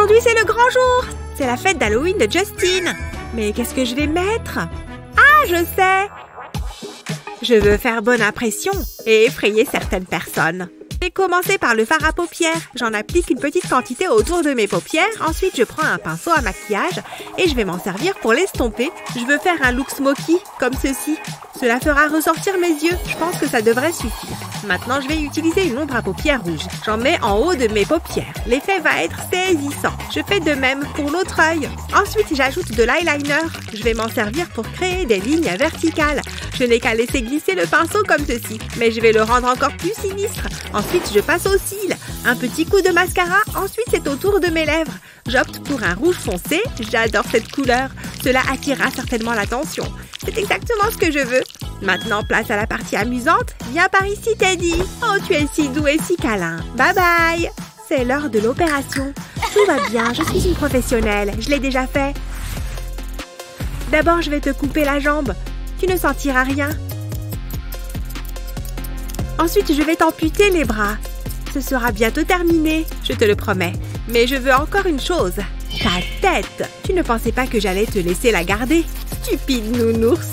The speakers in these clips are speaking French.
Aujourd'hui, c'est le grand jour. C'est la fête d'Halloween de Justin. Mais qu'est-ce que je vais mettre? Ah, je sais. Je veux faire bonne impression et effrayer certaines personnes. Je vais commencer par le fard à paupières. J'en applique une petite quantité autour de mes paupières. Ensuite, je prends un pinceau à maquillage et je vais m'en servir pour l'estomper. Je veux faire un look smoky, comme ceci. Cela fera ressortir mes yeux. Je pense que ça devrait suffire. Maintenant, je vais utiliser une ombre à paupières rouge. J'en mets en haut de mes paupières. L'effet va être saisissant. Je fais de même pour l'autre œil. Ensuite, j'ajoute de l'eyeliner. Je vais m'en servir pour créer des lignes verticales. Je n'ai qu'à laisser glisser le pinceau comme ceci. Mais je vais le rendre encore plus sinistre. Ensuite, je passe aux cils. Un petit coup de mascara. Ensuite, c'est au tour de mes lèvres. J'opte pour un rouge foncé. J'adore cette couleur. Cela attirera certainement l'attention. C'est exactement ce que je veux. Maintenant, place à la partie amusante. Viens par ici, Teddy. Oh, tu es si doux et si câlin. Bye bye. C'est l'heure de l'opération. Tout va bien, je suis une professionnelle. Je l'ai déjà fait. D'abord, je vais te couper la jambe. Tu ne sentiras rien. Ensuite, je vais t'amputer les bras. Ce sera bientôt terminé, je te le promets. Mais je veux encore une chose. Ta tête. Tu ne pensais pas que j'allais te laisser la garder? Stupide nounours.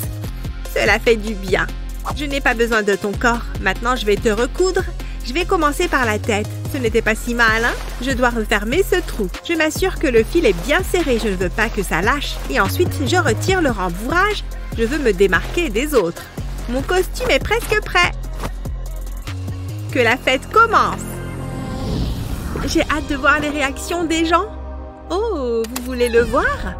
Cela fait du bien. Je n'ai pas besoin de ton corps. Maintenant, je vais te recoudre. Je vais commencer par la tête. Ce n'était pas si mal, hein? Je dois refermer ce trou. Je m'assure que le fil est bien serré. Je ne veux pas que ça lâche. Et ensuite, je retire le rembourrage. Je veux me démarquer des autres. Mon costume est presque prêt. Que la fête commence. J'ai hâte de voir les réactions des gens. Oh, vous voulez le voir?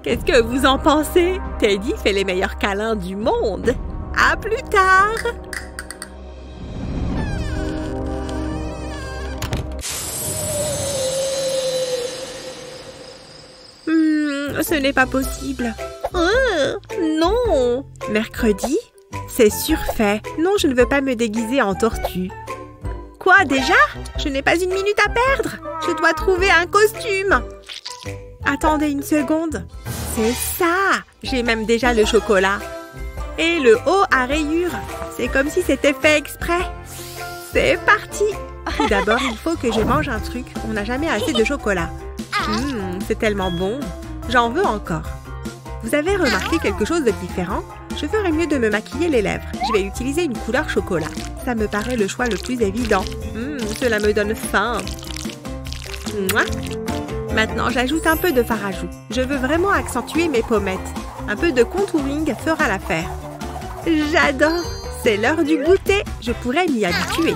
Qu'est-ce que vous en pensez? Teddy fait les meilleurs câlins du monde. À plus tard! Ce n'est pas possible. Non! Mercredi? C'est surfait. Non, je ne veux pas me déguiser en tortue. Quoi, déjà? Je n'ai pas une minute à perdre. Je dois trouver un costume. Attendez une seconde. C'est ça! J'ai même déjà le chocolat. Et le haut à rayures. C'est comme si c'était fait exprès. C'est parti! Tout d'abord, il faut que je mange un truc. On n'a jamais assez de chocolat. C'est tellement bon. J'en veux encore. Vous avez remarqué quelque chose de différent? Je ferais mieux de me maquiller les lèvres. Je vais utiliser une couleur chocolat. Ça me paraît le choix le plus évident. Cela me donne faim. Mouah. Maintenant, j'ajoute un peu de fard à joues. Je veux vraiment accentuer mes pommettes. Un peu de contouring fera l'affaire. J'adore! C'est l'heure du goûter. Je pourrais m'y habituer.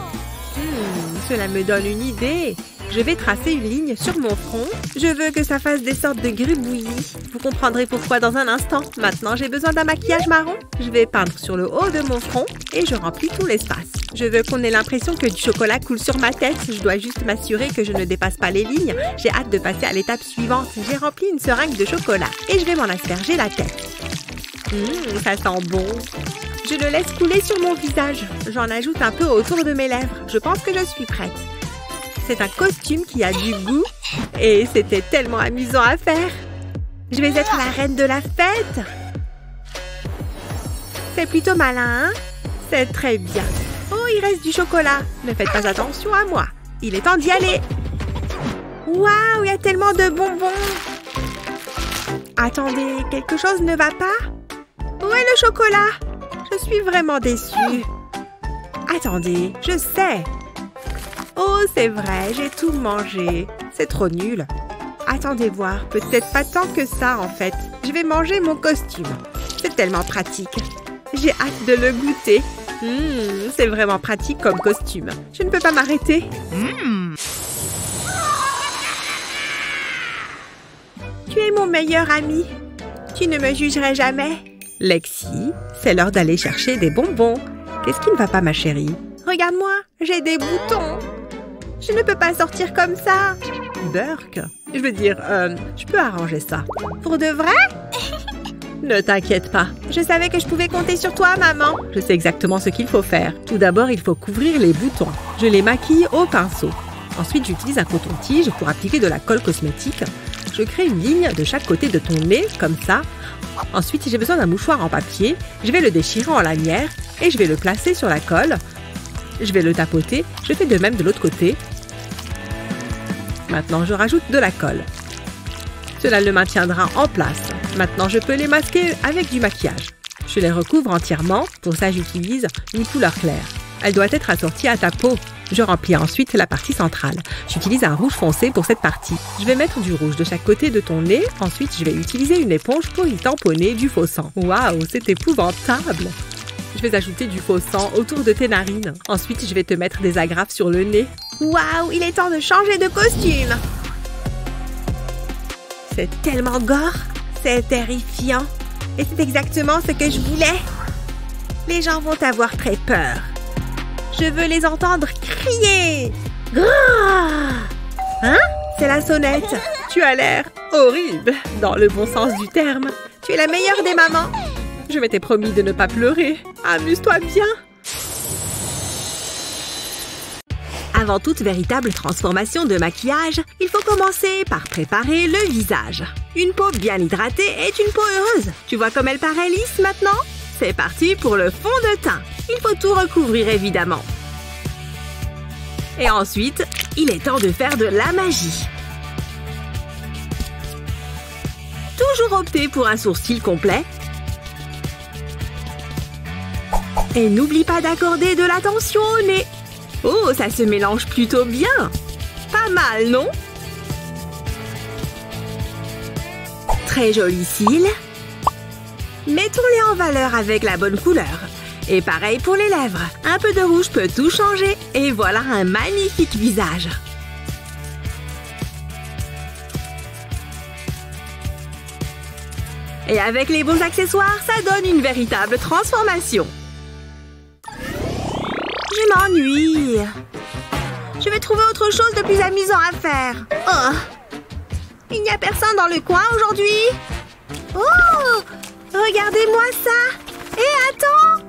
Cela me donne une idée. Je vais tracer une ligne sur mon front. Je veux que ça fasse des sortes de gribouillis. Vous comprendrez pourquoi dans un instant. Maintenant, j'ai besoin d'un maquillage marron. Je vais peindre sur le haut de mon front et je remplis tout l'espace. Je veux qu'on ait l'impression que du chocolat coule sur ma tête. Je dois juste m'assurer que je ne dépasse pas les lignes. J'ai hâte de passer à l'étape suivante. J'ai rempli une seringue de chocolat et je vais m'en asperger la tête. Ça sent bon. Je le laisse couler sur mon visage. J'en ajoute un peu autour de mes lèvres. Je pense que je suis prête. C'est un costume qui a du goût et c'était tellement amusant à faire. Je vais être la reine de la fête. C'est plutôt malin, hein? C'est très bien. Oh, il reste du chocolat. Ne faites pas attention à moi. Il est temps d'y aller. Waouh, il y a tellement de bonbons. Attendez, quelque chose ne va pas? Où est le chocolat? Je suis vraiment déçue. Attendez, je sais. Oh, c'est vrai, j'ai tout mangé. C'est trop nul. Attendez voir, peut-être pas tant que ça en fait. Je vais manger mon costume. C'est tellement pratique. J'ai hâte de le goûter. C'est vraiment pratique comme costume. Je ne peux pas m'arrêter. Tu es mon meilleur ami. Tu ne me jugerais jamais. Lexi, c'est l'heure d'aller chercher des bonbons. Qu'est-ce qui ne va pas, ma chérie? Regarde-moi, j'ai des boutons. Je ne peux pas sortir comme ça. Burk, je veux dire, je peux arranger ça. Pour de vrai? Ne t'inquiète pas. Je savais que je pouvais compter sur toi, maman. Je sais exactement ce qu'il faut faire. Tout d'abord, il faut couvrir les boutons. Je les maquille au pinceau. Ensuite, j'utilise un coton-tige pour appliquer de la colle cosmétique. Je crée une ligne de chaque côté de ton nez, comme ça. Ensuite, j'ai besoin d'un mouchoir en papier. Je vais le déchirer en lanière et je vais le placer sur la colle. Je vais le tapoter. Je fais de même de l'autre côté. Maintenant, je rajoute de la colle. Cela le maintiendra en place. Maintenant, je peux les masquer avec du maquillage. Je les recouvre entièrement. Pour ça, j'utilise une couleur claire. Elle doit être assortie à ta peau. Je remplis ensuite la partie centrale. J'utilise un rouge foncé pour cette partie. Je vais mettre du rouge de chaque côté de ton nez. Ensuite, je vais utiliser une éponge pour y tamponner du faux sang. Waouh, c'est épouvantable! Je vais ajouter du faux sang autour de tes narines. Ensuite, je vais te mettre des agrafes sur le nez. Waouh, il est temps de changer de costume! C'est tellement gore! C'est terrifiant! Et c'est exactement ce que je voulais! Les gens vont avoir très peur. Je veux les entendre crier! Hein? C'est la sonnette! Tu as l'air horrible, dans le bon sens du terme. Tu es la meilleure des mamans! Je m'étais promis de ne pas pleurer. Amuse-toi bien! Avant toute véritable transformation de maquillage, il faut commencer par préparer le visage. Une peau bien hydratée est une peau heureuse. Tu vois comme elle paraît lisse maintenant? C'est parti pour le fond de teint. Il faut tout recouvrir évidemment. Et ensuite, il est temps de faire de la magie. Toujours opter pour un sourcil complet. Et n'oublie pas d'accorder de l'attention au nez. Oh, ça se mélange plutôt bien. Pas mal, non? Très jolis cils. Mettons-les en valeur avec la bonne couleur. Et pareil pour les lèvres. Un peu de rouge peut tout changer. Et voilà un magnifique visage. Et avec les bons accessoires, ça donne une véritable transformation. Je m'ennuie. Je vais trouver autre chose de plus amusant à faire. Oh! Il n'y a personne dans le coin aujourd'hui? Oh! Regardez-moi ça! Hé, attends!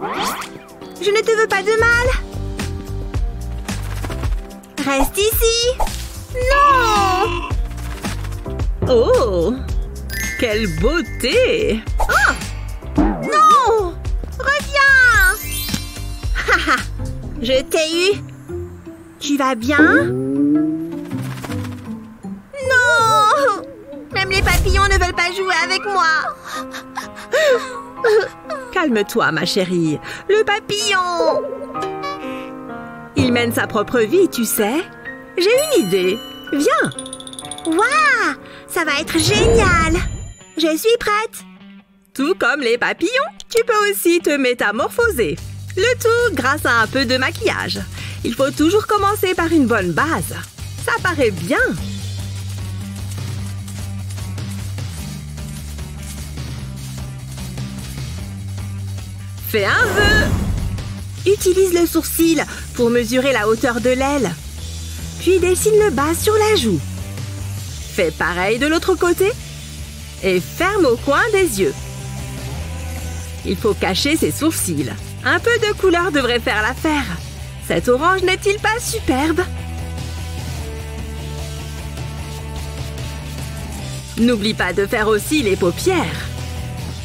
Je ne te veux pas de mal. Reste ici. Non! Oh! Quelle beauté! Oh! Non! Reviens! Haha! Je t'ai eu. Tu vas bien? Non! Même les papillons ne veulent pas jouer avec moi. Calme-toi, ma chérie. Le papillon! Il mène sa propre vie, tu sais. J'ai une idée. Viens! Waouh! Ça va être génial! Je suis prête! Tout comme les papillons, tu peux aussi te métamorphoser. Le tout grâce à un peu de maquillage. Il faut toujours commencer par une bonne base. Ça paraît bien. Fais un vœu. Utilise le sourcil pour mesurer la hauteur de l'aile. Puis dessine le bas sur la joue. Fais pareil de l'autre côté. Et ferme au coin des yeux. Il faut cacher ses sourcils. Un peu de couleur devrait faire l'affaire. Cet orange n'est-il pas superbe? N'oublie pas de faire aussi les paupières.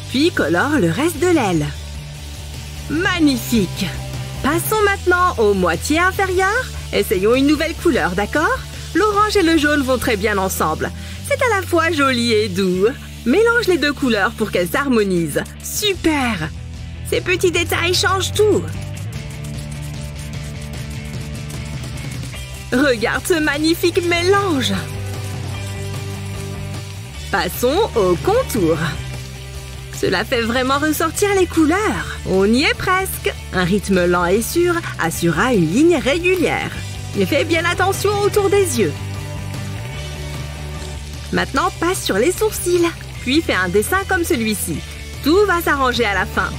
Puis colore le reste de l'aile. Magnifique! Passons maintenant aux moitiés inférieures. Essayons une nouvelle couleur, d'accord? L'orange et le jaune vont très bien ensemble. C'est à la fois joli et doux. Mélange les deux couleurs pour qu'elles s'harmonisent. Super! Ces petits détails changent tout. Regarde ce magnifique mélange. Passons au contour. Cela fait vraiment ressortir les couleurs. On y est presque. Un rythme lent et sûr assurera une ligne régulière. Mais fais bien attention autour des yeux. Maintenant, passe sur les sourcils. Puis fais un dessin comme celui-ci. Tout va s'arranger à la fin.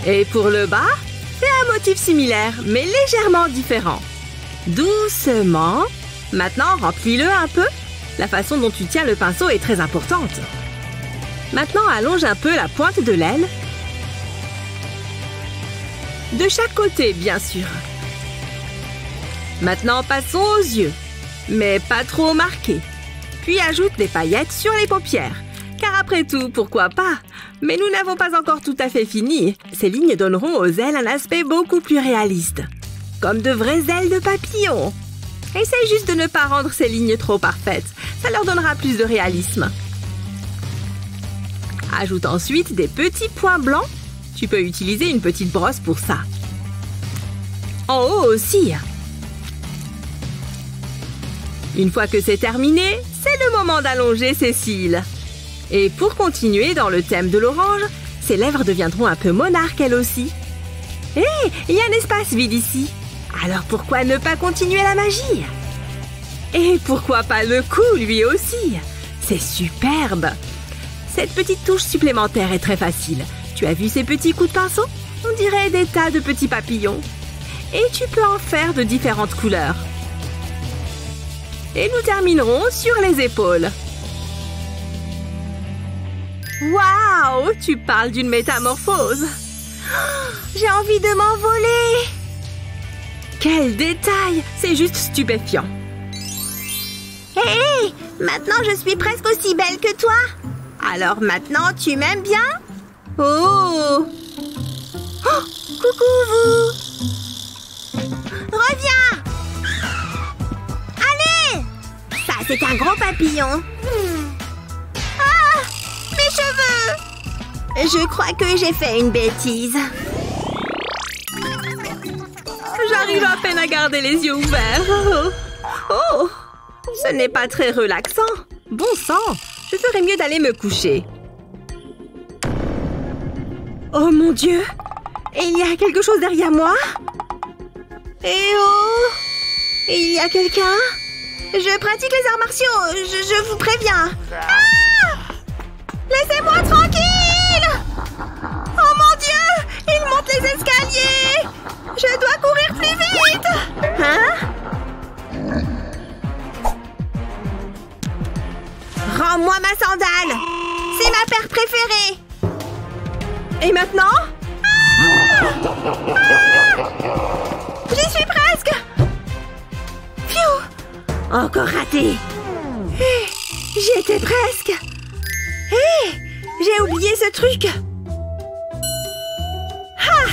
Et pour le bas, fais un motif similaire, mais légèrement différent. Doucement. Maintenant, remplis-le un peu. La façon dont tu tiens le pinceau est très importante. Maintenant, allonge un peu la pointe de l'aile. De chaque côté, bien sûr. Maintenant, passons aux yeux. Mais pas trop marqués. Puis ajoute des paillettes sur les paupières. Car après tout, pourquoi pas? Mais nous n'avons pas encore tout à fait fini. Ces lignes donneront aux ailes un aspect beaucoup plus réaliste. Comme de vraies ailes de papillon. Essaye juste de ne pas rendre ces lignes trop parfaites. Ça leur donnera plus de réalisme. Ajoute ensuite des petits points blancs. Tu peux utiliser une petite brosse pour ça. En haut aussi. Une fois que c'est terminé, c'est le moment d'allonger ses cils. Et pour continuer dans le thème de l'orange, ses lèvres deviendront un peu monarques elles aussi. Hé, il y a un espace vide ici. Alors pourquoi ne pas continuer la magie? Et pourquoi pas le cou lui aussi? C'est superbe. Cette petite touche supplémentaire est très facile. Tu as vu ces petits coups de pinceau? On dirait des tas de petits papillons. Et tu peux en faire de différentes couleurs. Et nous terminerons sur les épaules. Waouh! Tu parles d'une métamorphose. J'ai envie de m'envoler. Quel détail! C'est juste stupéfiant. Hé! Maintenant, je suis presque aussi belle que toi. Alors maintenant, tu m'aimes bien? Oh! Oh! Coucou, vous! Reviens! Allez! Ça, c'est un gros papillon. Ah! Mes cheveux! Je crois que j'ai fait une bêtise. J'arrive à peine à garder les yeux ouverts. Oh! Ce n'est pas très relaxant. Bon sang! Je ferais mieux d'aller me coucher. Oh mon Dieu! Il y a quelque chose derrière moi? Eh oh! Il y a quelqu'un? Je pratique les arts martiaux, je vous préviens. Ah! Laissez-moi tranquille! Oh mon Dieu! Il monte les escaliers! Je dois courir plus vite! Hein? Rends-moi ma sandale! C'est ma paire préférée! Et maintenant? J'y suis presque! Pfiou! Encore raté! J'y étais presque! Hé! J'ai oublié ce truc! Ah!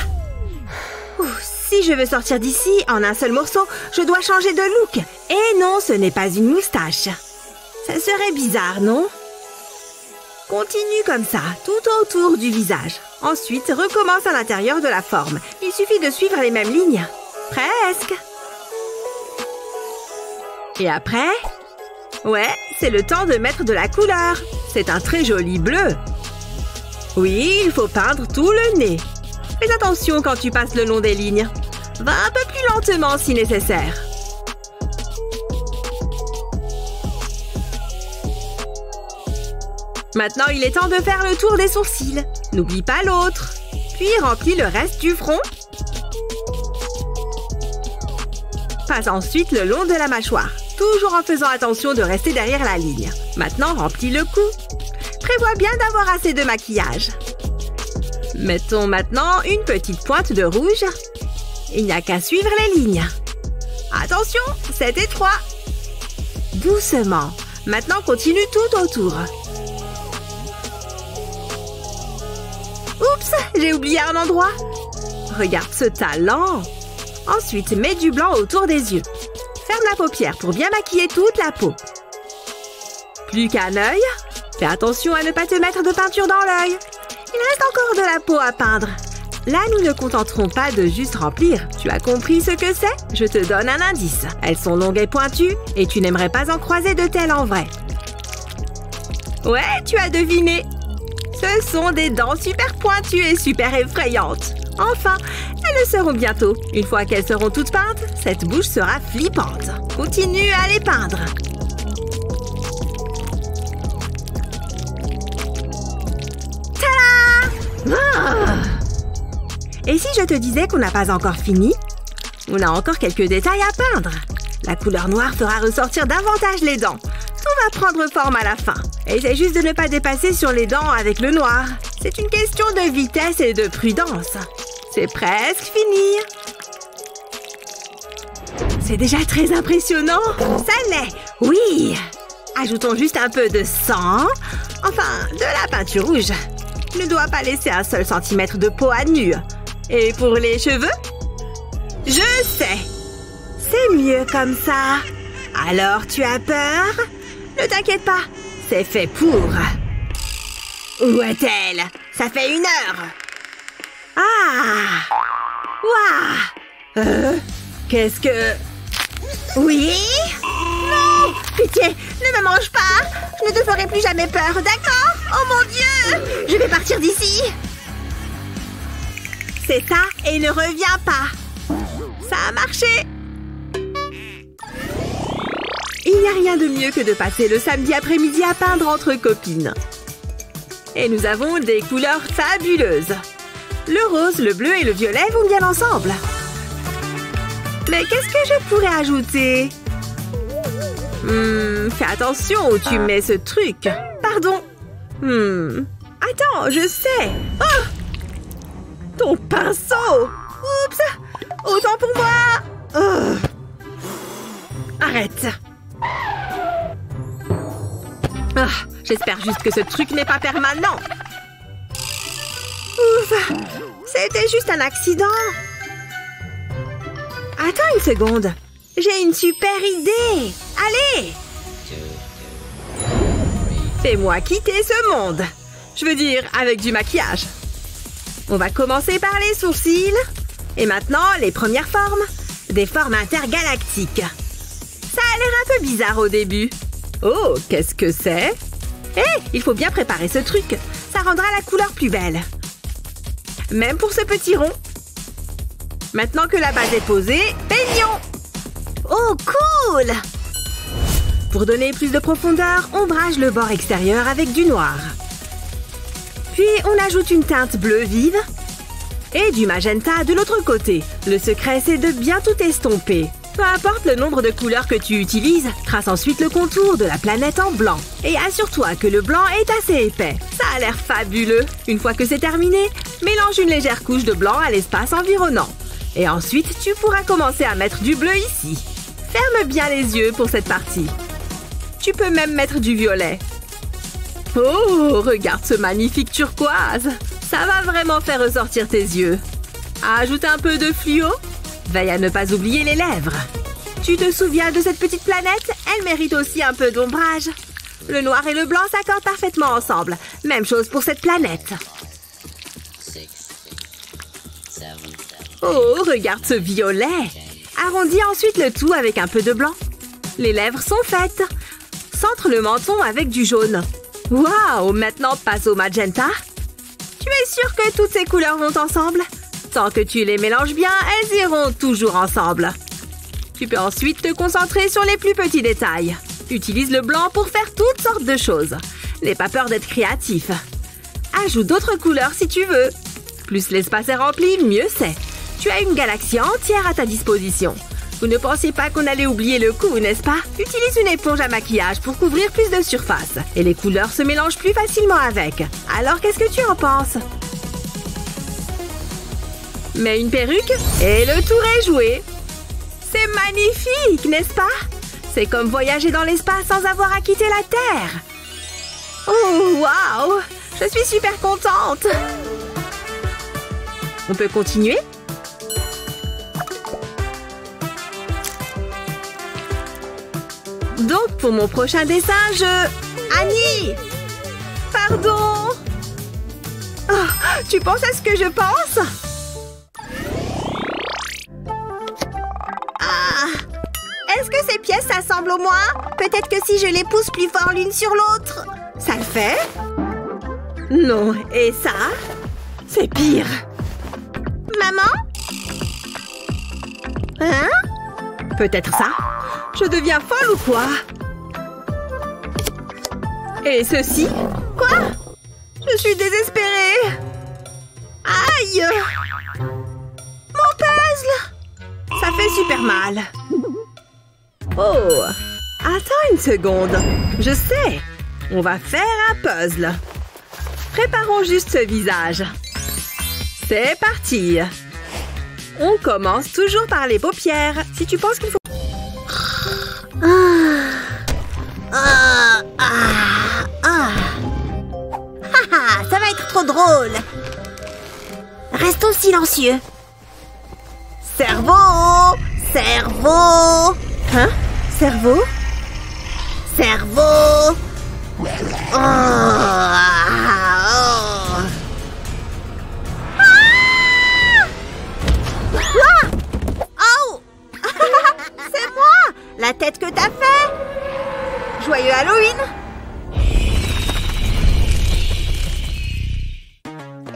Si je veux sortir d'ici en un seul morceau, je dois changer de look. Et non, ce n'est pas une moustache. Ça serait bizarre, non? Continue comme ça, tout autour du visage. Ensuite, recommence à l'intérieur de la forme. Il suffit de suivre les mêmes lignes. Presque. Et après? Ouais, c'est le temps de mettre de la couleur. C'est un très joli bleu. Oui, il faut peindre tout le nez. Fais attention quand tu passes le long des lignes. Va un peu plus lentement si nécessaire. Maintenant, il est temps de faire le tour des sourcils. N'oublie pas l'autre. Puis remplis le reste du front. Passe ensuite le long de la mâchoire, toujours en faisant attention de rester derrière la ligne. Maintenant, remplis le cou. Prévois bien d'avoir assez de maquillage. Mettons maintenant une petite pointe de rouge. Il n'y a qu'à suivre les lignes. Attention, c'est étroit. Doucement. Maintenant, continue tout autour. Oups, j'ai oublié un endroit. Regarde ce talent. Ensuite, mets du blanc autour des yeux. Ferme la paupière pour bien maquiller toute la peau. Plus qu'un œil. Fais attention à ne pas te mettre de peinture dans l'œil. Il reste encore de la peau à peindre. Là, nous ne contenterons pas de juste remplir. Tu as compris ce que c'est? Je te donne un indice. Elles sont longues et pointues et tu n'aimerais pas en croiser de telles en vrai. Ouais, tu as deviné. Ce sont des dents super pointues et super effrayantes. Enfin, elles le seront bientôt. Une fois qu'elles seront toutes peintes, cette bouche sera flippante. Continue à les peindre. Tada! Ah! Et si je te disais qu'on n'a pas encore fini? On a encore quelques détails à peindre. La couleur noire fera ressortir davantage les dents. Tout va prendre forme à la fin. Essaie juste de ne pas dépasser sur les dents avec le noir. C'est une question de vitesse et de prudence. C'est presque fini. C'est déjà très impressionnant. Ça l'est, oui. Ajoutons juste un peu de sang. Enfin, de la peinture rouge. Ne dois pas laisser un seul centimètre de peau à nu. Et pour les cheveux? Je sais. C'est C'est mieux comme ça. Alors, tu as peur? Ne t'inquiète pas, c'est fait pour. Où est-elle? Ça fait 1 heure. Ah! Waouh! Qu'est-ce que... Oui? Non! Pitié, ne me mange pas! Je ne te ferai plus jamais peur, d'accord? Oh mon Dieu! Je vais partir d'ici! C'est ça, et ne reviens pas! Ça a marché! Il n'y a rien de mieux que de passer le samedi après-midi à peindre entre copines. Et nous avons des couleurs fabuleuses. Le rose, le bleu et le violet vont bien ensemble. Mais qu'est-ce que je pourrais ajouter? Fais attention où tu mets ce truc. Pardon. Attends, je sais. Oh! Ton pinceau! Oups! Autant pour moi! Oh. Arrête! Ah, j'espère juste que ce truc n'est pas permanent. Ouf! C'était juste un accident. Attends une seconde. J'ai une super idée. Allez! Fais-moi quitter ce monde. Je veux dire, avec du maquillage. On va commencer par les sourcils. Et maintenant, les premières formes. Des formes intergalactiques. Ça a l'air un peu bizarre au début. Oh, qu'est-ce que c'est? Hé, il faut bien préparer ce truc. Ça rendra la couleur plus belle. Même pour ce petit rond. Maintenant que la base est posée, peignons! Oh, cool! Pour donner plus de profondeur, ombrage le bord extérieur avec du noir. Puis, on ajoute une teinte bleue vive et du magenta de l'autre côté. Le secret, c'est de bien tout estomper. Peu importe le nombre de couleurs que tu utilises, trace ensuite le contour de la planète en blanc. Et assure-toi que le blanc est assez épais. Ça a l'air fabuleux. Une fois que c'est terminé, mélange une légère couche de blanc à l'espace environnant. Et ensuite, tu pourras commencer à mettre du bleu ici. Ferme bien les yeux pour cette partie. Tu peux même mettre du violet. Oh, regarde ce magnifique turquoise. Ça va vraiment faire ressortir tes yeux. Ajoute un peu de fluo. Veille à ne pas oublier les lèvres. Tu te souviens de cette petite planète? Elle mérite aussi un peu d'ombrage. Le noir et le blanc s'accordent parfaitement ensemble. Même chose pour cette planète. Oh, regarde ce violet. Arrondis ensuite le tout avec un peu de blanc. Les lèvres sont faites. Centre le menton avec du jaune. Waouh, maintenant passe au magenta. Tu es sûr que toutes ces couleurs vont ensemble? Tant que tu les mélanges bien, elles iront toujours ensemble. Tu peux ensuite te concentrer sur les plus petits détails. Utilise le blanc pour faire toutes sortes de choses. N'aie pas peur d'être créatif. Ajoute d'autres couleurs si tu veux. Plus l'espace est rempli, mieux c'est. Tu as une galaxie entière à ta disposition. Vous ne pensiez pas qu'on allait oublier le coup, n'est-ce pas? Utilise une éponge à maquillage pour couvrir plus de surface. Et les couleurs se mélangent plus facilement avec. Alors qu'est-ce que tu en penses? Mets une perruque et le tour est joué. C'est magnifique, n'est-ce pas? C'est comme voyager dans l'espace sans avoir à quitter la Terre. Oh, waouh! Je suis super contente. On peut continuer? Donc, pour mon prochain dessin, Annie! Pardon! Oh, tu penses à ce que je pense? Ah! Est-ce que ces pièces s'assemblent au moins? Peut-être que si je les pousse plus fort l'une sur l'autre... Ça le fait? Non, et ça? C'est pire! Maman? Hein? Peut-être ça? Je deviens folle ou quoi? Et ceci? Quoi? Je suis désespérée! Aïe! Mon puzzle! Ça fait super mal. Oh! Attends une seconde. Je sais. On va faire un puzzle. Préparons juste ce visage. C'est parti! On commence toujours par les paupières. Si tu penses qu'il faut... Ça va être trop drôle. Restons silencieux. Cerveau! Cerveau! Hein? Cerveau? Cerveau! Oh! Oh! C'est moi! La tête que t'as fait! Joyeux Halloween!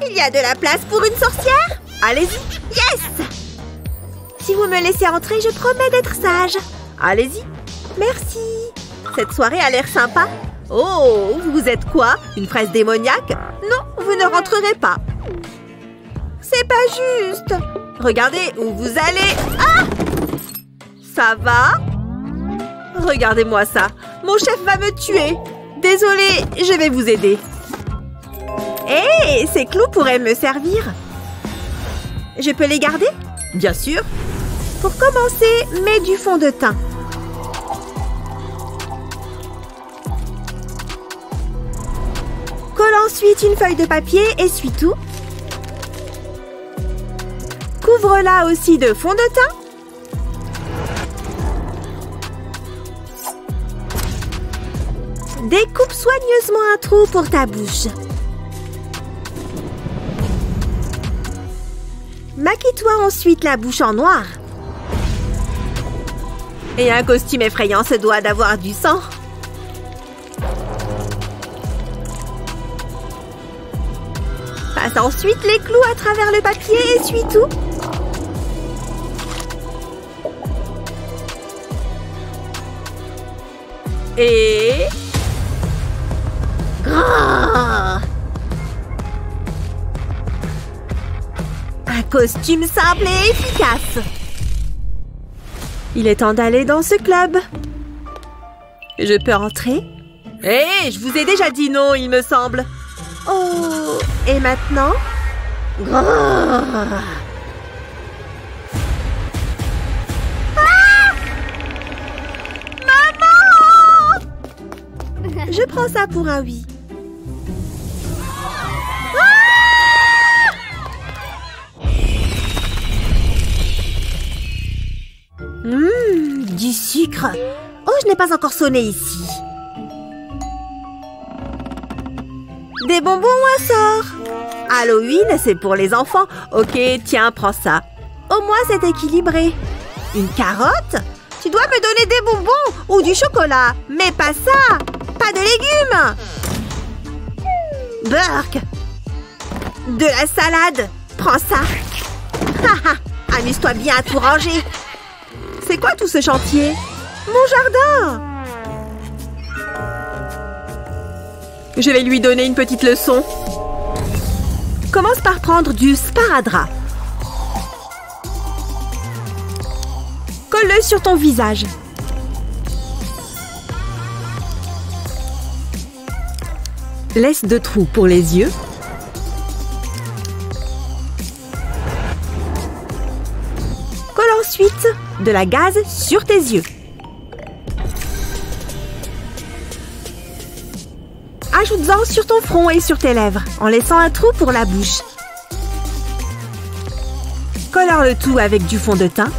Il y a de la place pour une sorcière? Allez-y. Yes! Si vous me laissez entrer, je promets d'être sage. Allez-y. Merci. Cette soirée a l'air sympa. Oh, vous êtes quoi? Une fraise démoniaque? Non, vous ne rentrerez pas. C'est pas juste. Regardez où vous allez. Ah! Ça va? Regardez-moi ça. Mon chef va me tuer. Désolée, je vais vous aider. Hé, ces clous pourraient me servir. Je peux les garder? Bien sûr. Pour commencer, mets du fond de teint. Colle ensuite une feuille de papier, essuie tout. Couvre-la aussi de fond de teint. Découpe soigneusement un trou pour ta bouche. Maquille-toi ensuite la bouche en noir. Et un costume effrayant se doit d'avoir du sang. Passe ensuite les clous à travers le papier et essuie tout. Et... Oh! Un costume simple et efficace. Il est temps d'aller dans ce club. Je peux entrer? Hé, je vous ai déjà dit non, il me semble. Oh, et maintenant? Ah! Maman! Je prends ça pour un oui. Du sucre. Oh, je n'ai pas encore sonné ici. Des bonbons ou un sort? Halloween, c'est pour les enfants. Ok, tiens, prends ça. Au moins, c'est équilibré. Une carotte? Tu dois me donner des bonbons ou du chocolat. Mais pas ça. Pas de légumes. Burk. De la salade. Prends ça. Amuse-toi bien à tout ranger. C'est quoi tout ce chantier? Mon jardin. Je vais lui donner une petite leçon. Commence par prendre du sparadrap. Colle-le sur ton visage. Laisse 2 trous pour les yeux. Colle ensuite de la gaze sur tes yeux. Ajoute-en sur ton front et sur tes lèvres, en laissant un trou pour la bouche. Colore le tout avec du fond de teint.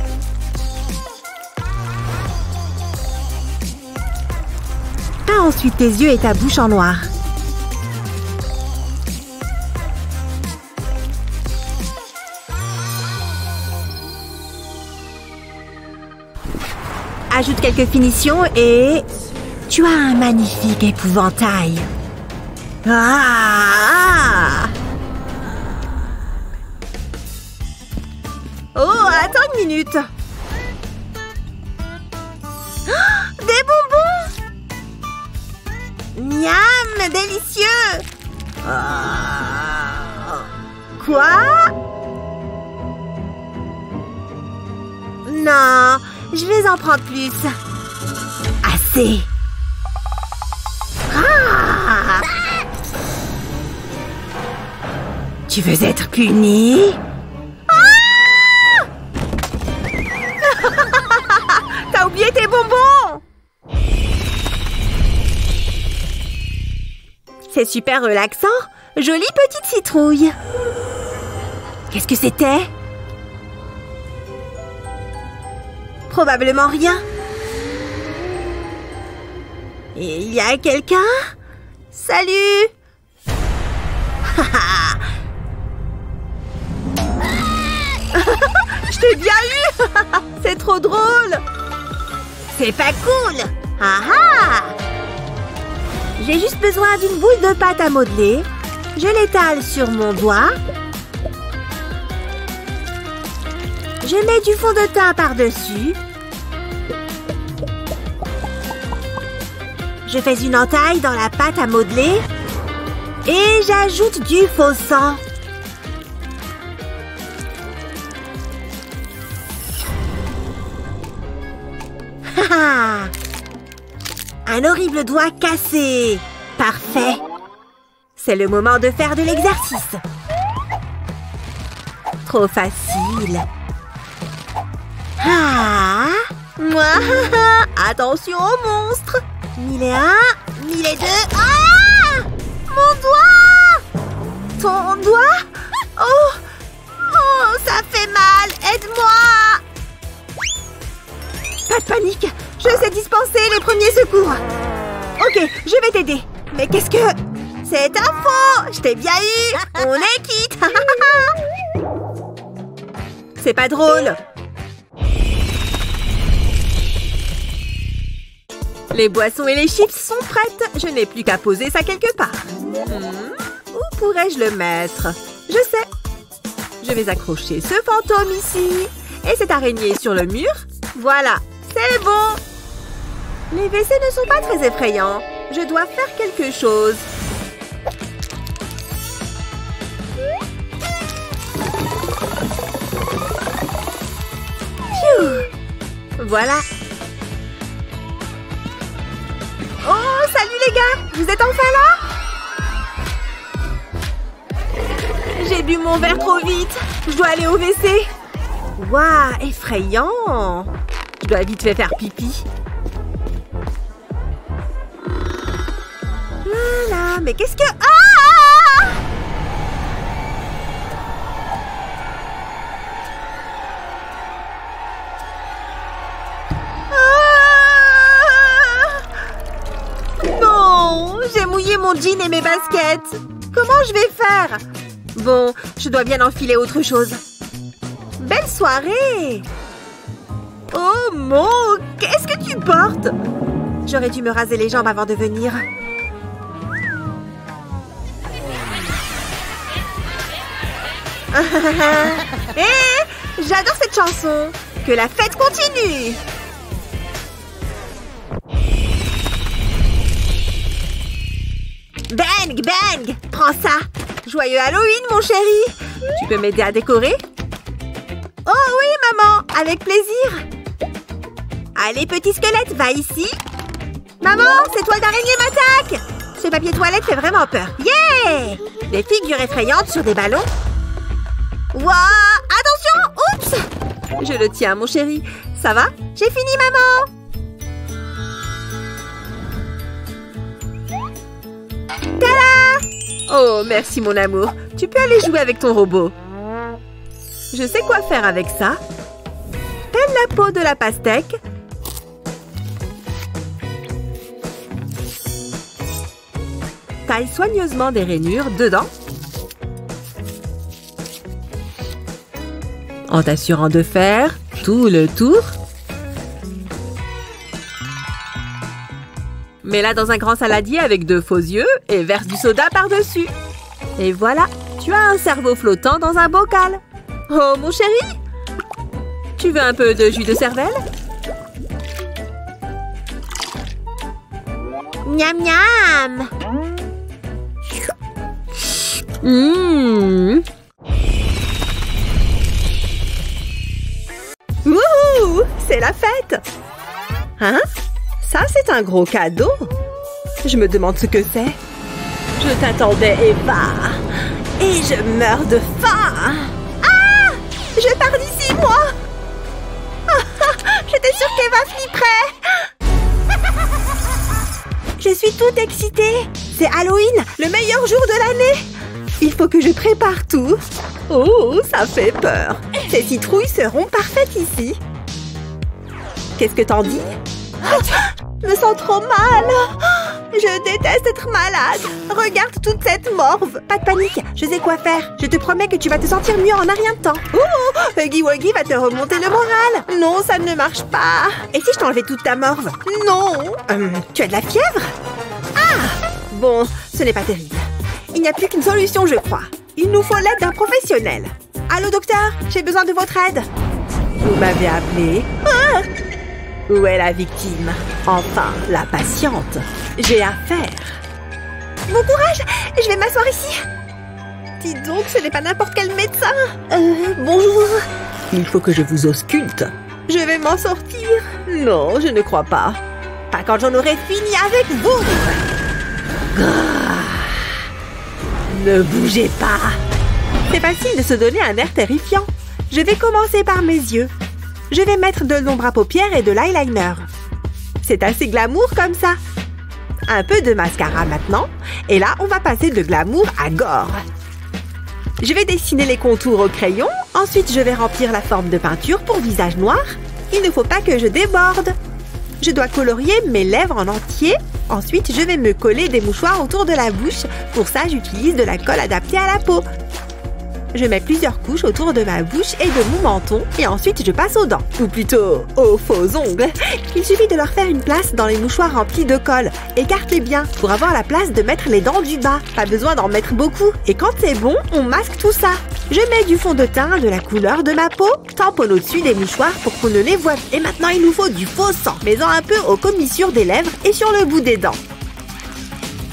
Peins ensuite tes yeux et ta bouche en noir. Ajoute quelques finitions et... tu as un magnifique épouvantail. Ah! Oh, attends une minute. Des bonbons! Miam, délicieux! Quoi? Non, je vais en prendre plus. Assez. Ah! Tu veux être puni? Ah! T'as oublié tes bonbons! C'est super relaxant. Jolie petite citrouille. Qu'est-ce que c'était? Probablement rien. Et il y a quelqu'un? Salut! Je t'ai bien eu! C'est trop drôle! C'est pas cool! Ah ah! J'ai juste besoin d'une boule de pâte à modeler. Je l'étale sur mon doigt. Je mets du fond de teint par-dessus. Je fais une entaille dans la pâte à modeler. Et j'ajoute du faux sang. Un horrible doigt cassé. Parfait. C'est le moment de faire de l'exercice. Trop facile. Ah, moi, attention au monstre. Ni les 1, ni les 2. Ah! Mon doigt! Ton doigt? Oh! Oh, ça fait mal. Aide-moi! Pas de panique. Je sais dispenser les premiers secours. Ok, je vais t'aider. Mais qu'est-ce que... C'est un faux! Je t'ai bien eu! On est quitte! C'est pas drôle! Les boissons et les chips sont prêtes. Je n'ai plus qu'à poser ça quelque part. Où pourrais-je le mettre? Je sais. Je vais accrocher ce fantôme ici. Et cette araignée sur le mur. Voilà, c'est bon. Les WC ne sont pas très effrayants. Je dois faire quelque chose. Phew. Voilà. Oh, salut les gars! Vous êtes enfin là? J'ai bu mon verre trop vite. Je dois aller au WC. Waouh, effrayant! Je dois vite faire pipi. Voilà, mais qu'est-ce que... Ah! Non, j'ai mouillé mon jean et mes baskets. Comment je vais faire? Bon, je dois bien enfiler autre chose. Belle soirée! Oh, Mo, qu'est-ce que tu portes? J'aurais dû me raser les jambes avant de venir. Hé, j'adore cette chanson. Que la fête continue. Bang, bang. Prends ça. Joyeux Halloween, mon chéri. Tu peux m'aider à décorer? Oh oui, maman. Avec plaisir. Allez, petit squelette, va ici. Maman, cette toile d'araignée m'attaque. Ce papier toilette fait vraiment peur. Yeah! Des figures effrayantes sur des ballons. Wouah! Attention! Oups! Je le tiens, mon chéri. Ça va? J'ai fini, maman. Tada! Oh, merci, mon amour. Tu peux aller jouer avec ton robot. Je sais quoi faire avec ça. Pèle la peau de la pastèque. Taille soigneusement des rainures dedans. En t'assurant de faire tout le tour. Mets-la dans un grand saladier avec 2 faux yeux et verse du soda par-dessus. Et voilà, tu as un cerveau flottant dans un bocal. Oh, mon chéri! Tu veux un peu de jus de cervelle? Miam miam! Wouhou! C'est la fête! Hein? Ça, c'est un gros cadeau! Je me demande ce que c'est. Je t'attendais, Eva! Et je meurs de faim! Ah! Je pars d'ici, moi! J'étais sûre qu'Eva flipperait! Je suis toute excitée! C'est Halloween, le meilleur jour de l'année! Il faut que je prépare tout. Oh, ça fait peur. Ces citrouilles seront parfaites ici. Qu'est-ce que t'en dis? Je me sens trop mal. Je déteste être malade. Regarde toute cette morve. Pas de panique, je sais quoi faire. Je te promets que tu vas te sentir mieux en un rien de temps. Oh, Huggy Wuggy va te remonter le moral. Non, ça ne marche pas. Et si je t'enlevais toute ta morve? Non. Tu as de la fièvre? Ah! Bon, ce n'est pas terrible. Il n'y a plus qu'une solution, je crois. Il nous faut l'aide d'un professionnel. Allô, docteur? J'ai besoin de votre aide. Vous m'avez appelé? Ah! Où est la victime? Enfin, la patiente. J'ai affaire. Bon courage, je vais m'asseoir ici. Dis donc, ce n'est pas n'importe quel médecin. Bonjour. Il faut que je vous ausculte. Je vais m'en sortir. Non, je ne crois pas. Pas quand j'en aurai fini avec vous. Ne bougez pas. C'est facile de se donner un air terrifiant. Je vais commencer par mes yeux. Je vais mettre de l'ombre à paupières et de l'eyeliner. C'est assez glamour comme ça. Un peu de mascara maintenant. Et là, on va passer de glamour à gore. Je vais dessiner les contours au crayon. Ensuite, je vais remplir la forme de peinture pour visage noir. Il ne faut pas que je déborde. Je dois colorier mes lèvres en entier. Ensuite, je vais me coller des mouchoirs autour de la bouche. Pour ça, j'utilise de la colle adaptée à la peau. Je mets plusieurs couches autour de ma bouche et de mon menton. Et ensuite, je passe aux dents. Ou plutôt, aux faux ongles. Il suffit de leur faire une place dans les mouchoirs remplis de colle. Écartez bien pour avoir la place de mettre les dents du bas. Pas besoin d'en mettre beaucoup. Et quand c'est bon, on masque tout ça. Je mets du fond de teint de la couleur de ma peau. Tamponne au-dessus des mouchoirs pour qu'on ne les voie. Et maintenant, il nous faut du faux sang. Mets-en un peu aux commissures des lèvres et sur le bout des dents.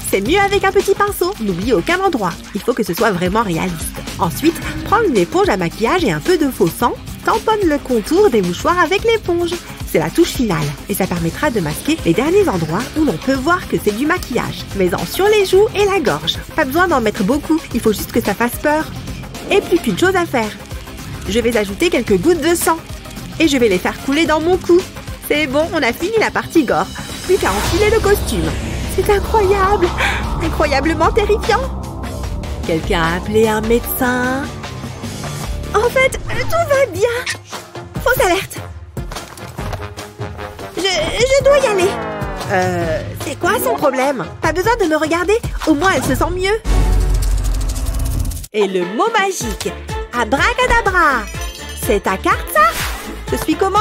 C'est mieux avec un petit pinceau. N'oublie aucun endroit. Il faut que ce soit vraiment réaliste. Ensuite, prends une éponge à maquillage et un peu de faux sang. Tamponne le contour des mouchoirs avec l'éponge. C'est la touche finale. Et ça permettra de masquer les derniers endroits où l'on peut voir que c'est du maquillage. Mets-en sur les joues et la gorge. Pas besoin d'en mettre beaucoup. Il faut juste que ça fasse peur. Et plus qu'une chose à faire. Je vais ajouter quelques gouttes de sang. Et je vais les faire couler dans mon cou. C'est bon, on a fini la partie gore. Plus qu'à enfiler le costume. C'est incroyable! Incroyablement terrifiant! Quelqu'un a appelé un médecin? En fait, tout va bien. Fausse alerte. Je dois y aller. C'est quoi son problème? Pas besoin de me regarder, au moins elle se sent mieux. Et le mot magique, abracadabra. C'est ta carte, ça? Je suis comment?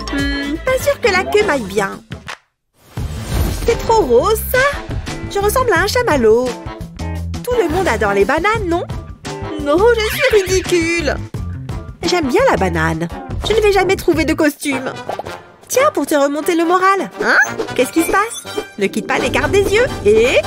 Pas sûre que la queue m'aille bien. C'est trop rose, ça? Je ressemble à un chamallow. Tout le monde adore les bananes, non? Non, je suis ridicule. J'aime bien la banane. Je ne vais jamais trouver de costume. Tiens, pour te remonter le moral. Hein? Qu'est-ce qui se passe? Ne quitte pas les cartes des yeux. Et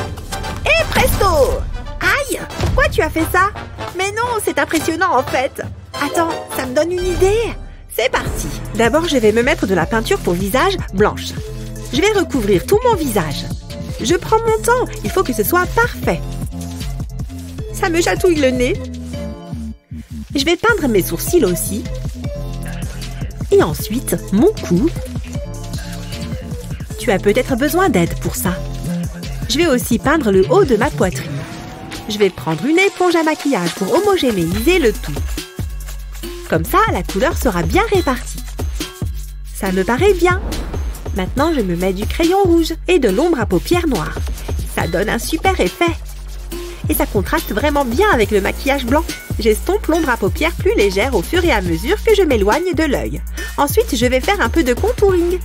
presto! Aïe! Pourquoi tu as fait ça? Mais non, c'est impressionnant en fait. Attends, ça me donne une idée. C'est parti. D'abord, je vais me mettre de la peinture pour visage blanche. Je vais recouvrir tout mon visage. Je prends mon temps. Il faut que ce soit parfait. Ça me chatouille le nez. Je vais peindre mes sourcils aussi. Et ensuite, mon cou. Tu as peut-être besoin d'aide pour ça. Je vais aussi peindre le haut de ma poitrine. Je vais prendre une éponge à maquillage pour homogénéiser le tout. Comme ça, la couleur sera bien répartie. Ça me paraît bien. Maintenant, je me mets du crayon rouge et de l'ombre à paupières noire. Ça donne un super effet. Et ça contraste vraiment bien avec le maquillage blanc. J'estompe l'ombre à paupières plus légère au fur et à mesure que je m'éloigne de l'œil. Ensuite, je vais faire un peu de contouring.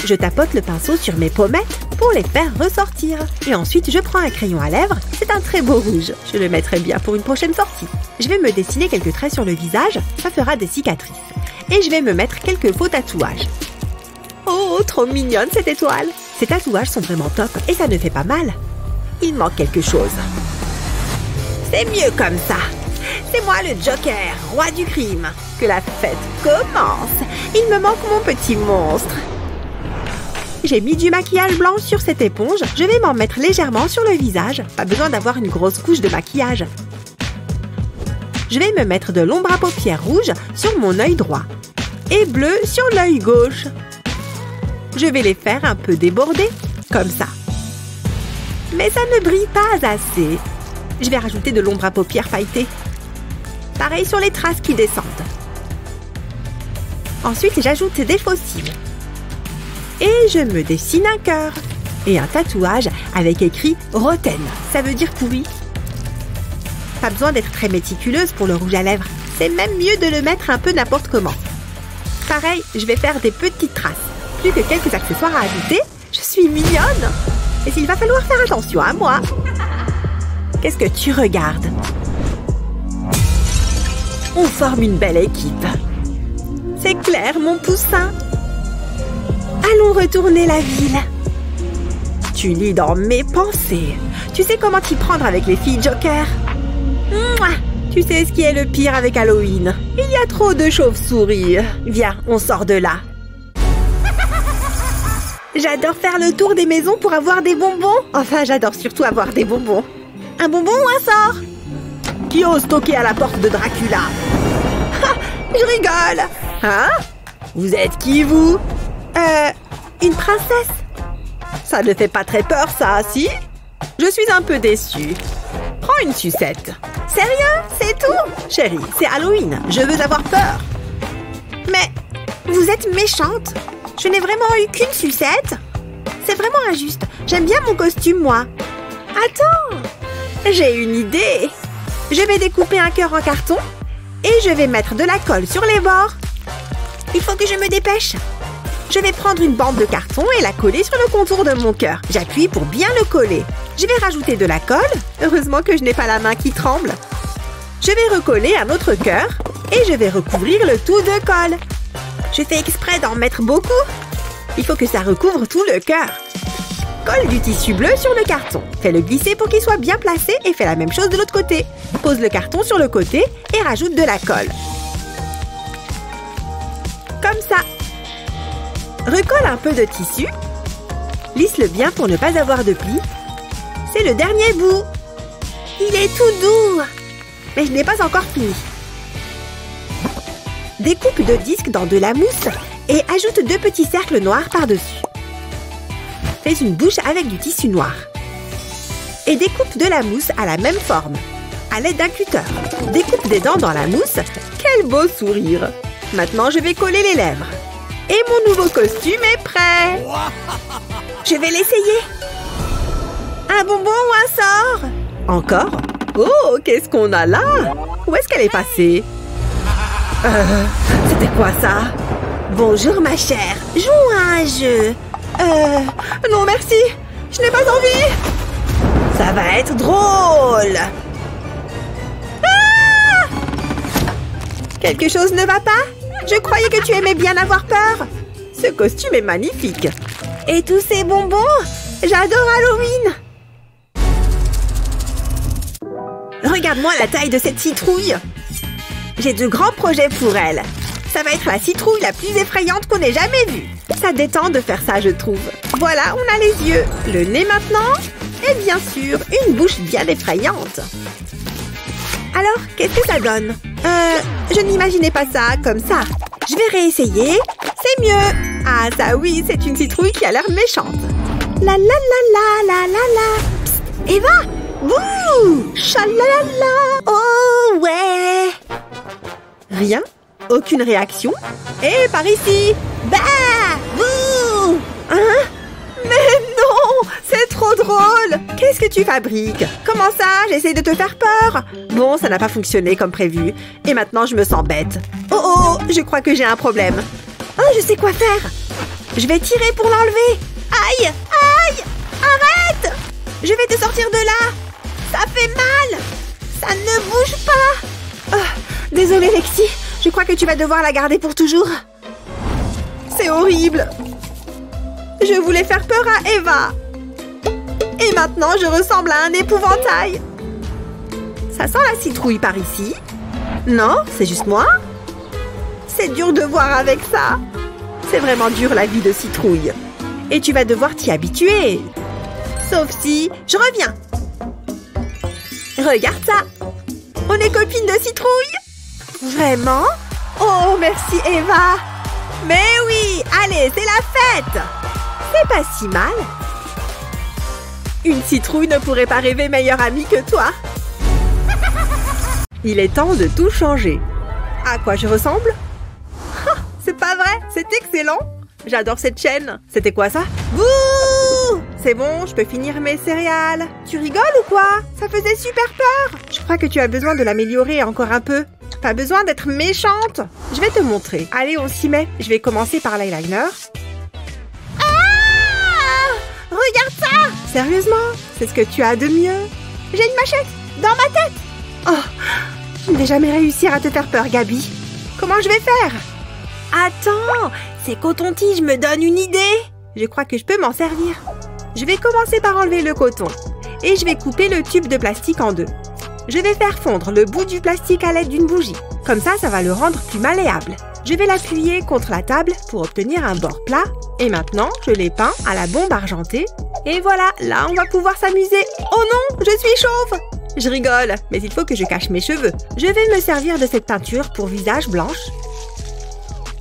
Je tapote le pinceau sur mes pommettes pour les faire ressortir. Et ensuite, je prends un crayon à lèvres. C'est un très beau rouge. Je le mettrai bien pour une prochaine sortie. Je vais me dessiner quelques traits sur le visage. Ça fera des cicatrices. Et je vais me mettre quelques faux tatouages. Oh, trop mignonne cette étoile! Ces tatouages sont vraiment top et ça ne fait pas mal. Il manque quelque chose. C'est mieux comme ça. C'est moi le Joker, roi du crime. Que la fête commence. Il me manque mon petit monstre. J'ai mis du maquillage blanc sur cette éponge. Je vais m'en mettre légèrement sur le visage. Pas besoin d'avoir une grosse couche de maquillage. Je vais me mettre de l'ombre à paupières rouge sur mon œil droit. Et bleu sur l'œil gauche. Je vais les faire un peu déborder, comme ça. Mais ça ne brille pas assez. Je vais rajouter de l'ombre à paupières pailletée. Pareil sur les traces qui descendent. Ensuite, j'ajoute des faux cils. Et je me dessine un cœur. Et un tatouage avec écrit Rotten. Ça veut dire pourri. Pas besoin d'être très méticuleuse pour le rouge à lèvres. C'est même mieux de le mettre un peu n'importe comment. Pareil, je vais faire des petites traces. Plus que quelques accessoires à ajouter. Je suis mignonne. Et il va falloir faire attention à moi. Qu'est-ce que tu regardes? On forme une belle équipe. C'est clair, mon poussin. Allons retourner la ville. Tu lis dans mes pensées. Tu sais comment t'y prendre avec les filles Joker? Mouah! Tu sais ce qui est le pire avec Halloween? Il y a trop de chauves-souris. Viens, on sort de là. J'adore faire le tour des maisons pour avoir des bonbons. Enfin, j'adore surtout avoir des bonbons. Un bonbon ou un sort? Qui ose toquer à la porte de Dracula? Ha! Je rigole. Hein? Vous êtes qui, vous? Une princesse. Ça ne fait pas très peur, ça, si? Je suis un peu déçue. Prends une sucette. Sérieux? C'est tout? Chérie, c'est Halloween. Je veux avoir peur. Mais vous êtes méchante. Je n'ai vraiment eu qu'une sucette. C'est vraiment injuste. J'aime bien mon costume, moi. Attends. J'ai une idée. Je vais découper un cœur en carton et je vais mettre de la colle sur les bords. Il faut que je me dépêche. Je vais prendre une bande de carton et la coller sur le contour de mon cœur. J'appuie pour bien le coller. Je vais rajouter de la colle. Heureusement que je n'ai pas la main qui tremble. Je vais recoller un autre cœur et je vais recouvrir le tout de colle. Je fais exprès d'en mettre beaucoup. Il faut que ça recouvre tout le cœur. Colle du tissu bleu sur le carton. Fais-le glisser pour qu'il soit bien placé et fais la même chose de l'autre côté. Pose le carton sur le côté et rajoute de la colle. Comme ça. Recolle un peu de tissu. Lisse-le bien pour ne pas avoir de plis. C'est le dernier bout. Il est tout doux. Mais je n'ai pas encore fini. Découpe 2 disques dans de la mousse et ajoute 2 petits cercles noirs par-dessus. Fais une bouche avec du tissu noir. Et découpe de la mousse à la même forme, à l'aide d'un cutter. Découpe des dents dans la mousse. Quel beau sourire! Maintenant, je vais coller les lèvres. Et mon nouveau costume est prêt! Je vais l'essayer! Un bonbon ou un sort? Encore? Oh, qu'est-ce qu'on a là? Où est-ce qu'elle est passée? C'était quoi ça? Bonjour ma chère, jouons à un jeu. Non merci, je n'ai pas envie. Ça va être drôle. Ah! Quelque chose ne va pas? Je croyais que tu aimais bien avoir peur. Ce costume est magnifique. Et tous ces bonbons? J'adore Halloween. Regarde-moi la taille de cette citrouille. J'ai de grands projets pour elle. Ça va être la citrouille la plus effrayante qu'on ait jamais vue. Ça détend de faire ça, je trouve. Voilà, on a les yeux, le nez maintenant, et bien sûr, une bouche bien effrayante. Alors, qu'est-ce que ça donne? Je n'imaginais pas ça comme ça. Je vais réessayer. C'est mieux. Ah, ça oui, c'est une citrouille qui a l'air méchante. La la la la la la la. Psst, Eva! Bouh! Chalalala! Oh ouais! Rien? Aucune réaction? Et par ici! Bah! Bouh! Hein? Mais non! C'est trop drôle! Qu'est-ce que tu fabriques? Comment ça? J'essaie de te faire peur! Bon, ça n'a pas fonctionné comme prévu. Et maintenant, je me sens bête. Oh oh! Je crois que j'ai un problème. Oh, je sais quoi faire! Je vais tirer pour l'enlever! Aïe! Aïe! Arrête! Je vais te sortir de là! Ça fait mal! Ça ne bouge pas! Oh, désolée, Lexi. Je crois que tu vas devoir la garder pour toujours. C'est horrible. Je voulais faire peur à Eva. Et maintenant, je ressemble à un épouvantail. Ça sent la citrouille par ici? Non, c'est juste moi? C'est dur de voir avec ça. C'est vraiment dur la vie de citrouille. Et tu vas devoir t'y habituer. Sauf si... Je reviens. Regarde ça. On est copines de citrouille? Vraiment? Oh, merci Eva. Mais oui, allez, c'est la fête. C'est pas si mal. Une citrouille ne pourrait pas rêver meilleure amie que toi. Il est temps de tout changer. À quoi je ressemble? C'est pas vrai, c'est excellent. J'adore cette chaîne. C'était quoi ça? Bouh! C'est bon, je peux finir mes céréales. Tu rigoles ou quoi? Ça faisait super peur. Je crois que tu as besoin de l'améliorer encore un peu. Pas besoin d'être méchante. Je vais te montrer. Allez, on s'y met. Je vais commencer par l'eyeliner. Ah! Regarde ça! Sérieusement? C'est ce que tu as de mieux? J'ai une machette dans ma tête. Oh, je ne vais jamais réussir à te faire peur, Gabi. Comment je vais faire? Attends, ces cotons-tiges me donnent une idée. Je crois que je peux m'en servir. Je vais commencer par enlever le coton. Et je vais couper le tube de plastique en deux. Je vais faire fondre le bout du plastique à l'aide d'une bougie. Comme ça va le rendre plus malléable. Je vais l'appuyer contre la table pour obtenir un bord plat. Et maintenant, je l'ai peint à la bombe argentée. Et voilà, là, on va pouvoir s'amuser. Oh non, je suis chauve! Je rigole, mais il faut que je cache mes cheveux. Je vais me servir de cette peinture pour visage blanche.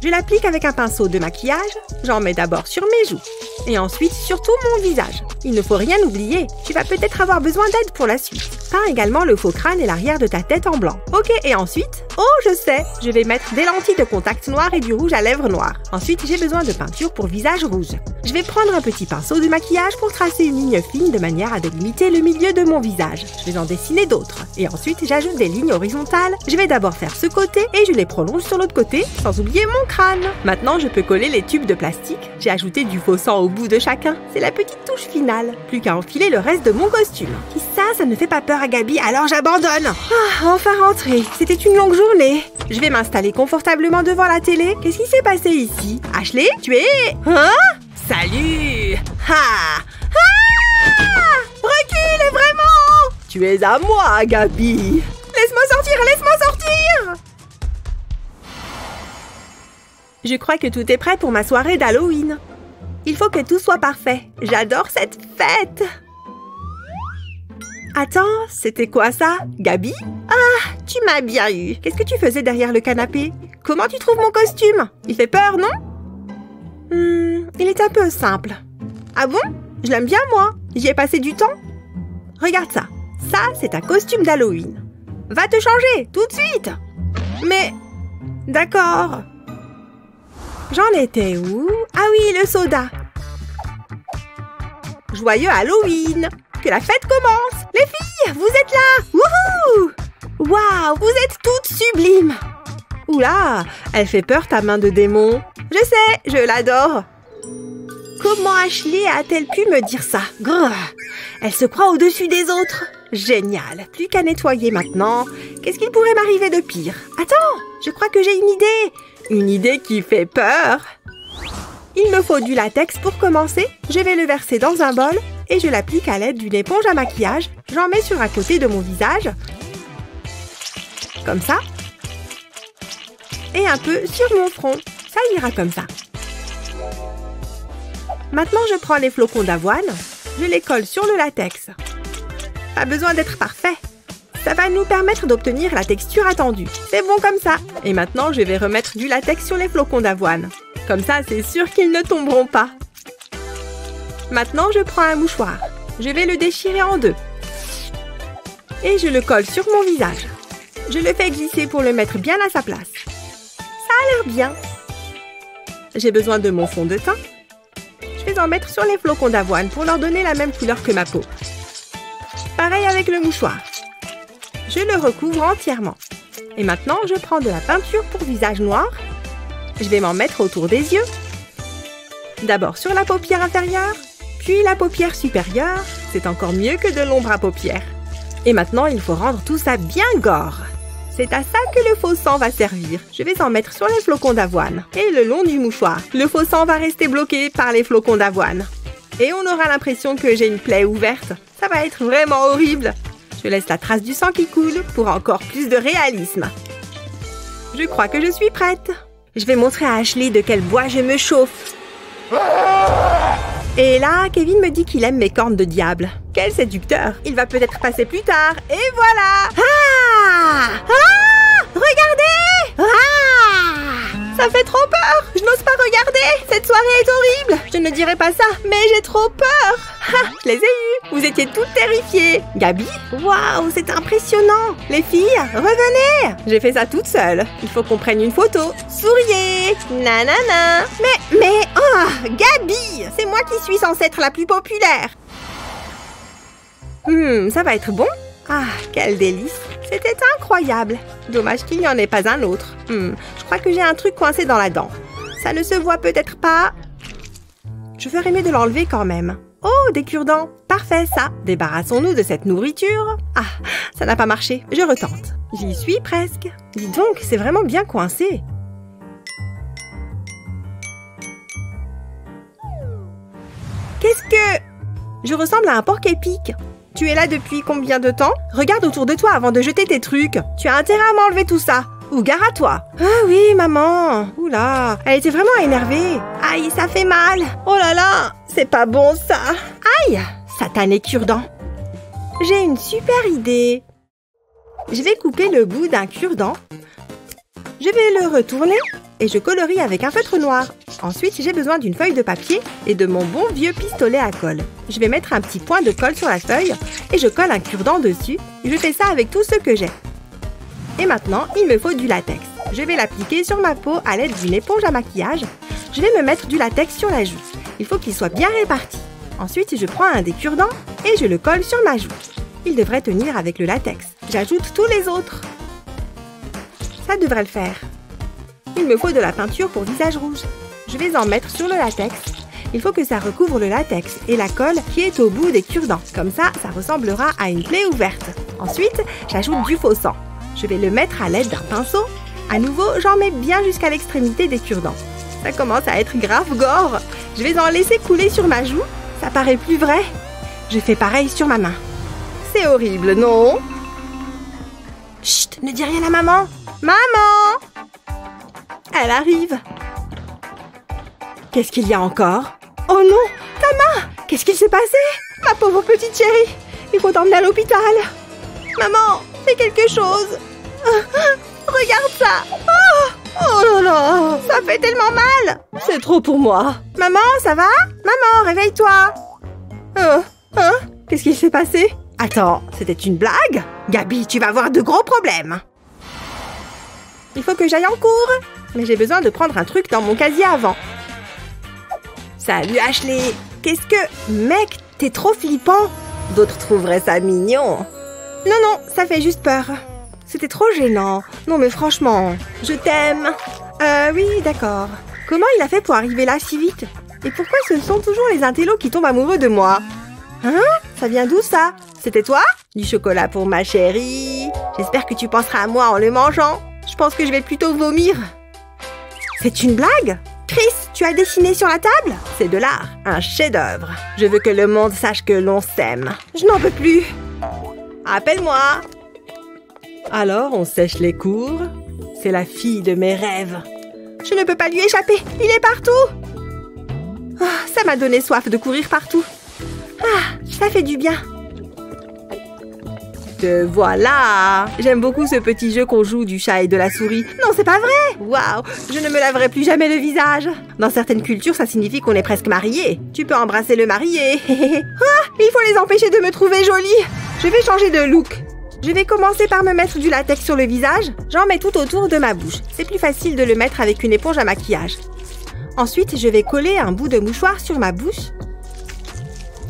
Je l'applique avec un pinceau de maquillage. J'en mets d'abord sur mes joues. Et ensuite sur tout mon visage. Il ne faut rien oublier. Tu vas peut-être avoir besoin d'aide pour la suite. Peins également le faux crâne et l'arrière de ta tête en blanc. Ok, et ensuite? Oh, je sais! Je vais mettre des lentilles de contact noires et du rouge à lèvres noir. Ensuite, j'ai besoin de peinture pour visage rouge. Je vais prendre un petit pinceau de maquillage pour tracer une ligne fine de manière à délimiter le milieu de mon visage. Je vais en dessiner d'autres. Et ensuite, j'ajoute des lignes horizontales. Je vais d'abord faire ce côté et je les prolonge sur l'autre côté, sans oublier mon crâne. Maintenant, je peux coller les tubes de plastique. J'ai ajouté du faux sang au bout de chacun. C'est la petite touche finale. Plus qu'à enfiler le reste de mon costume. Si ça ne fait pas peur à Gabi, alors j'abandonne. Ah, enfin rentré. C'était une longue journée. Je vais m'installer confortablement devant la télé. Qu'est-ce qui s'est passé ici? Ashley, tu es... Hein? Salut! Ha! Ah! Recule, vraiment! Tu es à moi, Gabi! Laisse-moi sortir, laisse-moi sortir! Je crois que tout est prêt pour ma soirée d'Halloween. Il faut que tout soit parfait. J'adore cette fête! Attends, c'était quoi ça? Gabi? Ah, tu m'as bien eu. Qu'est-ce que tu faisais derrière le canapé? Comment tu trouves mon costume? Il fait peur, non? Il est un peu simple. Ah bon? Je l'aime bien, moi. J'y ai passé du temps. Regarde ça. Ça, c'est un costume d'Halloween. Va te changer, tout de suite. Mais... D'accord. J'en étais où? Ah oui, le soda. Joyeux Halloween! Que la fête commence! Les filles, vous êtes là! Wouhou! Waouh, vous êtes toutes sublimes! Oula, elle fait peur ta main de démon. Je sais, je l'adore. Comment Ashley a-t-elle pu me dire ça? Grrr, elle se croit au-dessus des autres. Génial, plus qu'à nettoyer maintenant. Qu'est-ce qu'il pourrait m'arriver de pire? Attends, je crois que j'ai une idée. Une idée qui fait peur. Il me faut du latex pour commencer. Je vais le verser dans un bol et je l'applique à l'aide d'une éponge à maquillage. J'en mets sur un côté de mon visage. Comme ça. Et un peu sur mon front. Ça ira comme ça. Maintenant, je prends les flocons d'avoine. Je les colle sur le latex. Pas besoin d'être parfait. Ça va nous permettre d'obtenir la texture attendue. C'est bon comme ça. Et maintenant, je vais remettre du latex sur les flocons d'avoine. Comme ça, c'est sûr qu'ils ne tomberont pas. Maintenant, je prends un mouchoir. Je vais le déchirer en deux. Et je le colle sur mon visage. Je le fais glisser pour le mettre bien à sa place. Ça a l'air bien. J'ai besoin de mon fond de teint. Je vais en mettre sur les flocons d'avoine pour leur donner la même couleur que ma peau. Pareil avec le mouchoir. Je le recouvre entièrement. Et maintenant, je prends de la peinture pour visage noir. Je vais m'en mettre autour des yeux. D'abord sur la paupière inférieure, puis la paupière supérieure. C'est encore mieux que de l'ombre à paupières. Et maintenant, il faut rendre tout ça bien gore. C'est à ça que le faux sang va servir. Je vais en mettre sur les flocons d'avoine et le long du mouchoir. Le faux sang va rester bloqué par les flocons d'avoine. Et on aura l'impression que j'ai une plaie ouverte. Ça va être vraiment horrible. Je laisse la trace du sang qui coule pour encore plus de réalisme. Je crois que je suis prête. Je vais montrer à Ashley de quel bois je me chauffe. Et là, Kevin me dit qu'il aime mes cornes de diable. Quel séducteur! Il va peut-être passer plus tard. Et voilà! Ah! Ah! Regardez! Ah! Ça fait trop peur. Je n'ose pas regarder. Cette soirée est horrible. Je ne dirais pas ça, mais j'ai trop peur. Ah, je les ai eus. Vous étiez toutes terrifiées. Gabi? Waouh, c'est impressionnant. Les filles, revenez. J'ai fait ça toute seule. Il faut qu'on prenne une photo. Souriez. Nanana. Oh, Gabi, c'est moi qui suis censée être la plus populaire. Ça va être bon. Ah, quel délice. C'était incroyable. Dommage qu'il n'y en ait pas un autre. Je crois que j'ai un truc coincé dans la dent. Ça ne se voit peut-être pas. Je ferais mieux de l'enlever quand même. Oh, des cure-dents. Parfait, ça. Débarrassons-nous de cette nourriture. Ah, ça n'a pas marché. Je retente. J'y suis presque. Dis donc, c'est vraiment bien coincé. Qu'est-ce que... Je ressemble à un porc-épic. Tu es là depuis combien de temps? Regarde autour de toi avant de jeter tes trucs. Tu as intérêt à m'enlever tout ça. Ou gare à toi. Ah oui, maman. Oula, elle était vraiment énervée. Aïe, ça fait mal. Oh là là, c'est pas bon ça. Aïe, satané cure-dent. J'ai une super idée. Je vais couper le bout d'un cure-dent. Je vais le retourner et je colorie avec un feutre noir. Ensuite, j'ai besoin d'une feuille de papier et de mon bon vieux pistolet à colle. Je vais mettre un petit point de colle sur la feuille et je colle un cure-dent dessus. Je fais ça avec tout ce que j'ai. Et maintenant, il me faut du latex. Je vais l'appliquer sur ma peau à l'aide d'une éponge à maquillage. Je vais me mettre du latex sur la joue. Il faut qu'il soit bien réparti. Ensuite, je prends un des cure-dents et je le colle sur ma joue. Il devrait tenir avec le latex. J'ajoute tous les autres. Ça devrait le faire. Il me faut de la peinture pour visage rouge. Je vais en mettre sur le latex. Il faut que ça recouvre le latex et la colle qui est au bout des cure-dents. Comme ça, ça ressemblera à une plaie ouverte. Ensuite, j'ajoute du faux sang. Je vais le mettre à l'aide d'un pinceau. À nouveau, j'en mets bien jusqu'à l'extrémité des cure-dents. Ça commence à être grave gore. Je vais en laisser couler sur ma joue. Ça paraît plus vrai. Je fais pareil sur ma main. C'est horrible, non? Chut, ne dis rien à maman. Maman! Elle arrive. Qu'est-ce qu'il y a encore? Oh non, ta main! Qu'est-ce qui s'est passé? Ma pauvre petite chérie, il faut t'emmener à l'hôpital. Maman, fais quelque chose. Regarde ça. Oh là là, ça fait tellement mal. C'est trop pour moi. Maman, ça va? Maman, réveille-toi. Qu'est-ce qui s'est passé? Attends, c'était une blague? Gabi, tu vas avoir de gros problèmes. Il faut que j'aille en cours. Mais j'ai besoin de prendre un truc dans mon casier avant. Salut Ashley. Qu'est-ce que... Mec, t'es trop flippant. D'autres trouveraient ça mignon. Non, ça fait juste peur. C'était trop gênant. Non mais franchement, je t'aime. Oui, d'accord. Comment il a fait pour arriver là si vite? Et pourquoi ce sont toujours les intellos qui tombent amoureux de moi? Hein? Ça vient d'où ça? C'était toi? Du chocolat pour ma chérie. J'espère que tu penseras à moi en le mangeant. Je pense que je vais plutôt vomir. C'est une blague? Chris, tu as dessiné sur la table? C'est de l'art, un chef-d'œuvre. Je veux que le monde sache que l'on s'aime. Je n'en peux plus. Appelle-moi. Alors, on sèche les cours. C'est la fille de mes rêves. Je ne peux pas lui échapper. Il est partout. Oh, ça m'a donné soif de courir partout. Ah, ça fait du bien. Te voilà. J'aime beaucoup ce petit jeu qu'on joue du chat et de la souris. Non, c'est pas vrai. Waouh, je ne me laverai plus jamais le visage. Dans certaines cultures, ça signifie qu'on est presque mariés. Tu peux embrasser le marié. Ah, il faut les empêcher de me trouver jolie. Je vais changer de look. Je vais commencer par me mettre du latex sur le visage. J'en mets tout autour de ma bouche. C'est plus facile de le mettre avec une éponge à maquillage. Ensuite, je vais coller un bout de mouchoir sur ma bouche.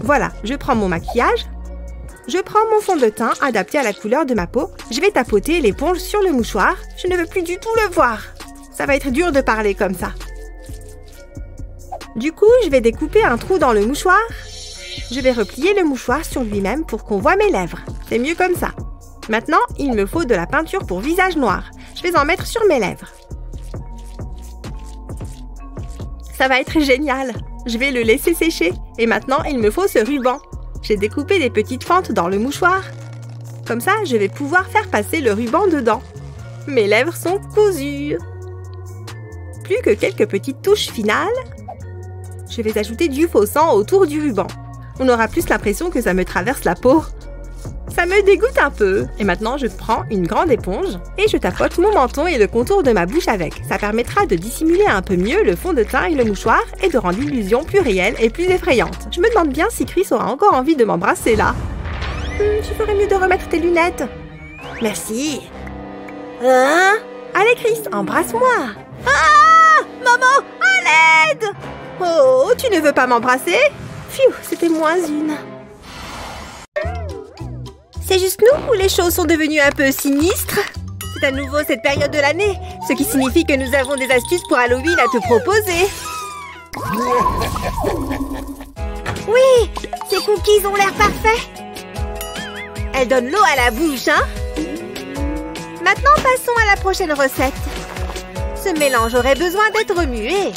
Voilà, je prends mon maquillage. Je prends mon fond de teint adapté à la couleur de ma peau. Je vais tapoter l'éponge sur le mouchoir. Je ne veux plus du tout le voir. Ça va être dur de parler comme ça. Du coup, je vais découper un trou dans le mouchoir. Je vais replier le mouchoir sur lui-même pour qu'on voit mes lèvres. C'est mieux comme ça. Maintenant, il me faut de la peinture pour visage noir. Je vais en mettre sur mes lèvres. Ça va être génial. Je vais le laisser sécher. Et maintenant, il me faut ce ruban. J'ai découpé des petites fentes dans le mouchoir. Comme ça, je vais pouvoir faire passer le ruban dedans. Mes lèvres sont cousues. Plus que quelques petites touches finales. Je vais ajouter du faux sang autour du ruban. On aura plus l'impression que ça me traverse la peau. Ça me dégoûte un peu. Et maintenant, je prends une grande éponge et je tapote mon menton et le contour de ma bouche avec. Ça permettra de dissimuler un peu mieux le fond de teint et le mouchoir et de rendre l'illusion plus réelle et plus effrayante. Je me demande bien si Chris aura encore envie de m'embrasser là. Tu ferais mieux de remettre tes lunettes. Merci. Hein? Allez Chris, embrasse-moi. Ah! Maman, à l'aide! Oh, tu ne veux pas m'embrasser? Pfiou, c'était moins une. C'est juste nous ou les choses sont devenues un peu sinistres? C'est à nouveau cette période de l'année, ce qui signifie que nous avons des astuces pour Halloween à te proposer. Oui, ces cookies ont l'air parfaits. Elles donnent l'eau à la bouche, hein? Maintenant, passons à la prochaine recette. Ce mélange aurait besoin d'être remué.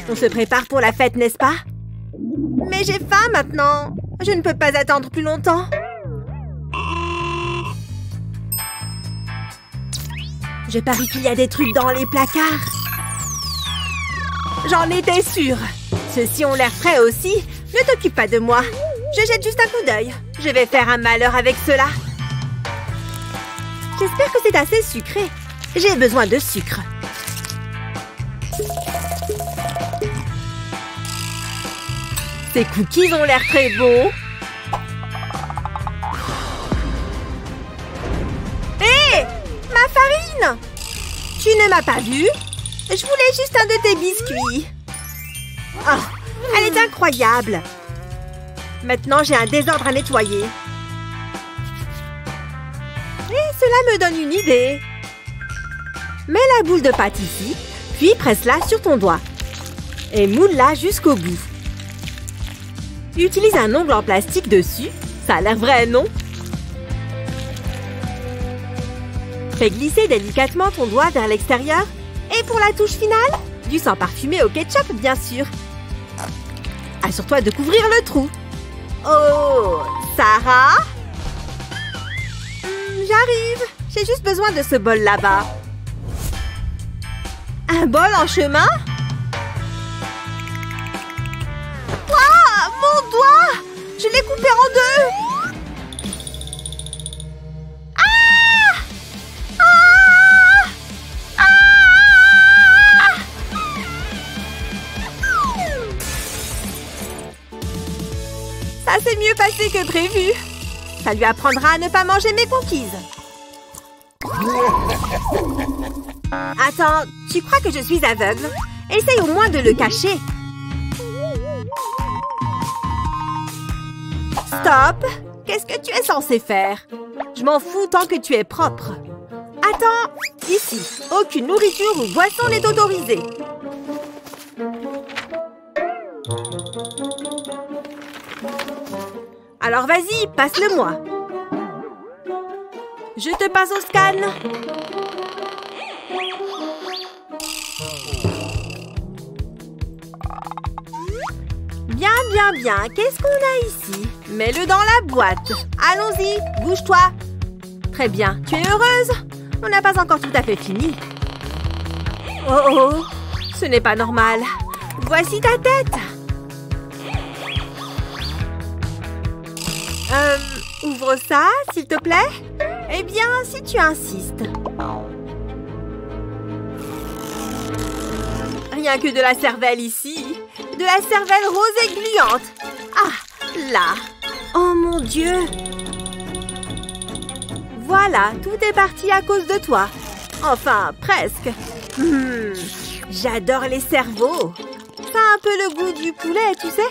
On se prépare pour la fête, n'est-ce pas? Mais j'ai faim maintenant. Je ne peux pas attendre plus longtemps. Je parie qu'il y a des trucs dans les placards. J'en étais sûre. Ceux-ci ont l'air frais aussi. Ne t'occupe pas de moi. Je jette juste un coup d'œil. Je vais faire un malheur avec cela. J'espère que c'est assez sucré. J'ai besoin de sucre. Ces cookies ont l'air très bons. Hé! Ma farine! Tu ne m'as pas vue? Je voulais juste un de tes biscuits. Oh, elle est incroyable. Maintenant, j'ai un désordre à nettoyer. Et cela me donne une idée. Mets la boule de pâte ici, puis presse-la sur ton doigt. Et moule-la jusqu'au bout. Utilise un ongle en plastique dessus. Ça a l'air vrai, non? Fais glisser délicatement ton doigt vers l'extérieur. Et pour la touche finale, du sang parfumé au ketchup, bien sûr. Assure-toi de couvrir le trou. Oh, Sarah? J'arrive. J'ai juste besoin de ce bol là-bas. Un bol en chemin? Ah, mon doigt! Je l'ai coupé en deux. Ah! Ah! Ah! Ça s'est mieux passé que prévu. Ça lui apprendra à ne pas manger mes cookies. Attends, tu crois que je suis aveugle? Essaye au moins de le cacher. Stop! Qu'est-ce que tu es censé faire? Je m'en fous tant que tu es propre. Attends, ici, aucune nourriture ou boisson n'est autorisée. Alors vas-y, passe-le-moi. Je te passe au scan. Bien, bien, bien. Qu'est-ce qu'on a ici? Mets-le dans la boîte. Allons-y, bouge-toi. Très bien. Tu es heureuse? On n'a pas encore tout à fait fini. Oh oh, ce n'est pas normal. Voici ta tête. Ouvre ça, s'il te plaît. Eh bien, si tu insistes. Rien que de la cervelle ici. De la cervelle rose et gluante. Ah, là. Oh mon Dieu. Voilà, tout est parti à cause de toi. Enfin, presque. J'adore les cerveaux. Ça a un peu le goût du poulet, tu sais.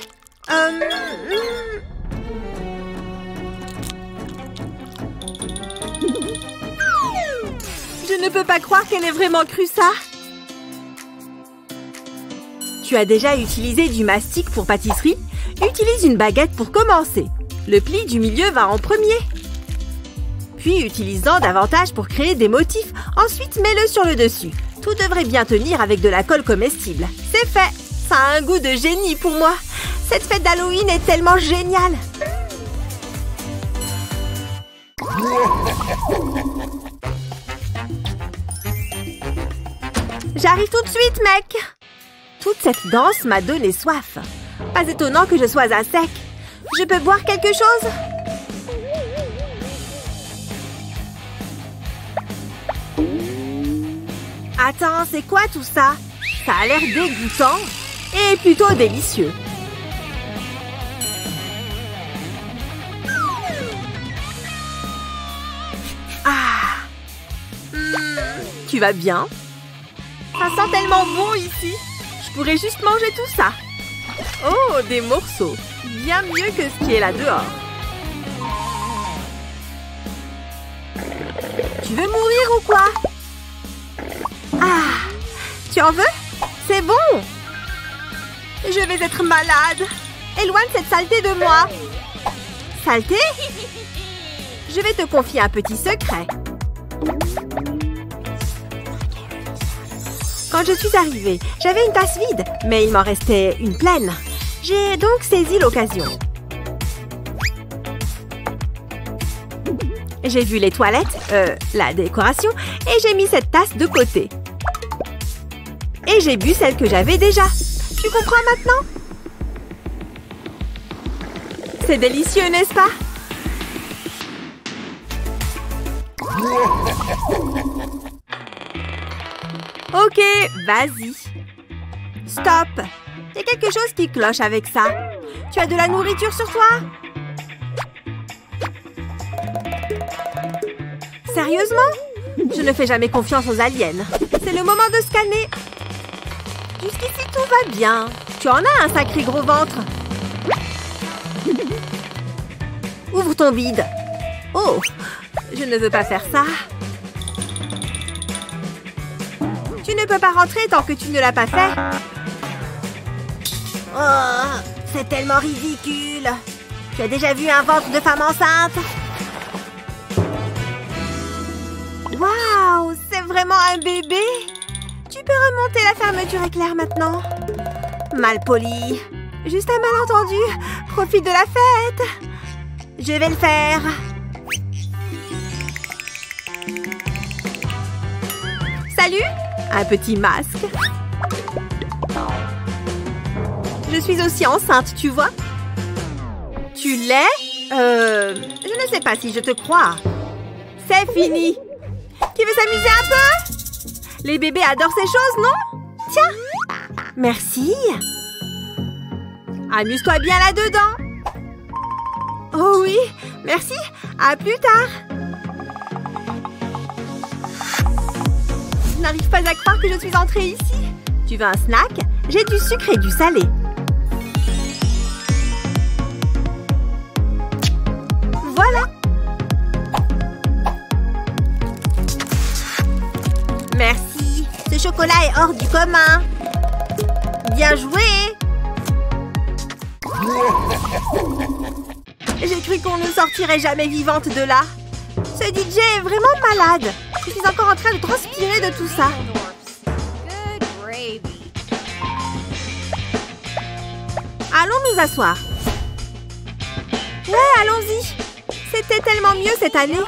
Je ne peux pas croire qu'elle ait vraiment cru ça. Tu as déjà utilisé du mastic pour pâtisserie? Utilise une baguette pour commencer. Le pli du milieu va en premier. Puis utilise-en davantage pour créer des motifs. Ensuite, mets-le sur le dessus. Tout devrait bien tenir avec de la colle comestible. C'est fait. Ça a un goût de génie pour moi. Cette fête d'Halloween est tellement géniale. J'arrive tout de suite, mec. Toute cette danse m'a donné soif. Pas étonnant que je sois à sec. Je peux boire quelque chose? Attends, c'est quoi tout ça? Ça a l'air dégoûtant et plutôt délicieux. Ah. Tu vas bien? Ça sent tellement bon ici. Je pourrais juste manger tout ça. Oh, des morceaux. Bien mieux que ce qui est là dehors. Tu veux mourir ou quoi? Ah, tu en veux? C'est bon. Je vais être malade. Éloigne cette saleté de moi. Saleté? Je vais te confier un petit secret. Quand je suis arrivée, j'avais une tasse vide, mais il m'en restait une pleine. J'ai donc saisi l'occasion. J'ai vu les toilettes, la décoration, et j'ai mis cette tasse de côté. Et j'ai bu celle que j'avais déjà. Tu comprends maintenant? C'est délicieux, n'est-ce pas? Ok, vas-y. Stop. Il y a quelque chose qui cloche avec ça. Tu as de la nourriture sur toi? Sérieusement? Je ne fais jamais confiance aux aliens. C'est le moment de scanner. Jusqu'ici, tout va bien. Tu en as un sacré gros ventre. Ouvre ton bide. Oh, je ne veux pas faire ça. Tu ne peux pas rentrer tant que tu ne l'as pas fait. Oh, c'est tellement ridicule. Tu as déjà vu un ventre de femme enceinte? Waouh, c'est vraiment un bébé. Tu peux remonter la fermeture éclair maintenant. Malpoli. Juste un malentendu. Profite de la fête. Je vais le faire. Salut. Un petit masque. Je suis aussi enceinte, tu vois? Tu l'es? Je ne sais pas si je te crois. C'est fini. Qui veut s'amuser un peu? Les bébés adorent ces choses, non? Tiens. Merci. Amuse-toi bien là-dedans. Oh oui, merci. À plus tard. Je n'arrive pas à croire que je suis entrée ici. Tu veux un snack? J'ai du sucre et du salé. Voilà. Merci. Ce chocolat est hors du commun. Bien joué. J'ai cru qu'on ne sortirait jamais vivante de là. Ce DJ est vraiment malade. Je suis encore en train de transpirer de tout ça. Allons nous asseoir. Ouais, allons-y. C'était tellement mieux cette année.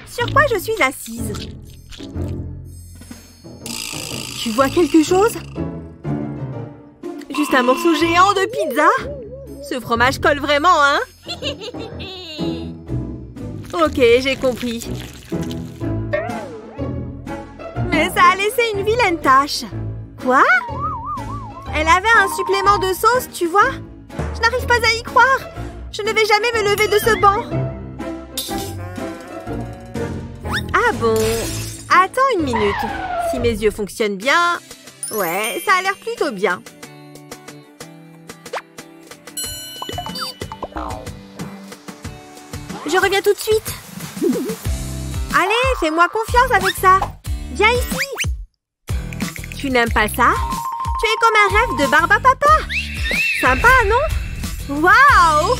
Sur quoi je suis assise? Tu vois quelque chose? Juste un morceau géant de pizza? Ce fromage colle vraiment, hein? Ok, j'ai compris. Mais ça a laissé une vilaine tache. Quoi? Elle avait un supplément de sauce, tu vois? Je n'arrive pas à y croire. Je ne vais jamais me lever de ce banc. Ah bon? Attends une minute. Si mes yeux fonctionnent bien... Ouais, ça a l'air plutôt bien. Je reviens tout de suite. Allez, fais-moi confiance avec ça. Viens ici. Tu n'aimes pas ça? Tu es comme un rêve de barbe à papa. Sympa, non? Waouh!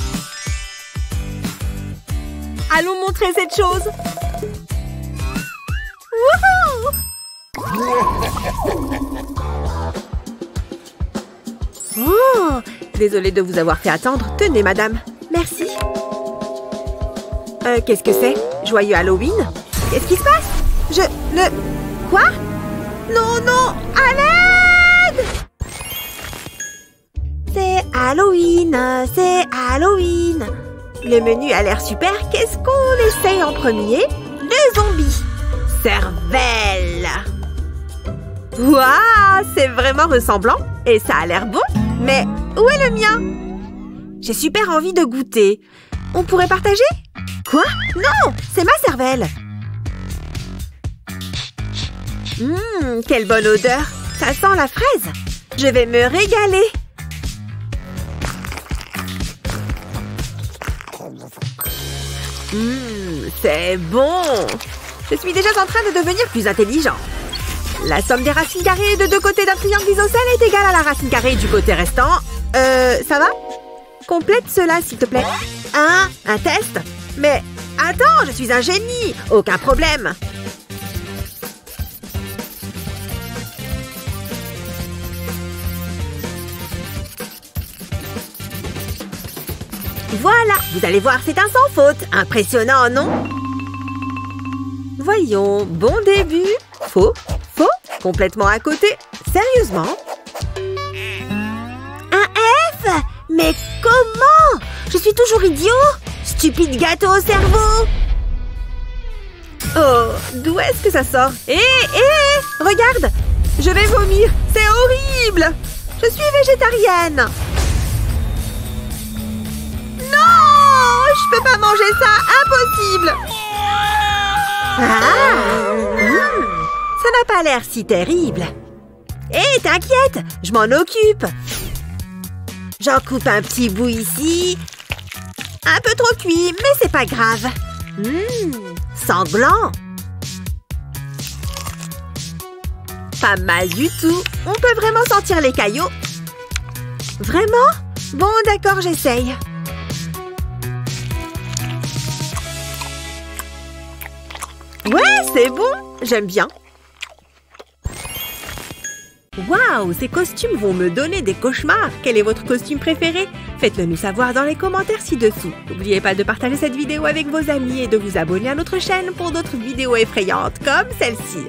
Allons montrer cette chose. Wouhou! Oh! Désolée de vous avoir fait attendre. Tenez, madame. Merci. Qu'est-ce que c'est? Joyeux Halloween? Qu'est-ce qui se passe? Quoi? Non, non! À l'aide! C'est Halloween! C'est Halloween! Le menu a l'air super. Qu'est-ce qu'on essaye en premier? Les zombies! cervelle. Waouh, c'est vraiment ressemblant et ça a l'air bon. Mais où est le mien? J'ai super envie de goûter. On pourrait partager? Quoi? Non, c'est ma cervelle. Quelle bonne odeur. Ça sent la fraise. Je vais me régaler. C'est bon. Je suis déjà en train de devenir plus intelligent. La somme des racines carrées de deux côtés d'un triangle isocèle est égale à la racine carrée du côté restant. Ça va? Complète cela, s'il te plaît. Un test? Mais attends, je suis un génie. Aucun problème. Voilà, vous allez voir, c'est un sans faute. Impressionnant, non? Voyons, bon début. Faux, faux, complètement à côté. Sérieusement? Un F? Mais comment? Je suis toujours idiot? Stupide gâteau au cerveau! Oh, d'où est-ce que ça sort? Regarde! Je vais vomir! C'est horrible! Je suis végétarienne! Non! Je peux pas manger ça! Impossible! Ça n'a pas l'air si terrible. Hé, t'inquiète! Je m'en occupe! J'en coupe un petit bout ici. Un peu trop cuit, mais c'est pas grave. Sanglant! Pas mal du tout. On peut vraiment sentir les caillots. Vraiment? Bon, d'accord, j'essaye. Ouais, c'est bon. J'aime bien. Waouh, ces costumes vont me donner des cauchemars. Quel est votre costume préféré? Faites-le nous savoir dans les commentaires ci-dessous. N'oubliez pas de partager cette vidéo avec vos amis et de vous abonner à notre chaîne pour d'autres vidéos effrayantes comme celle-ci.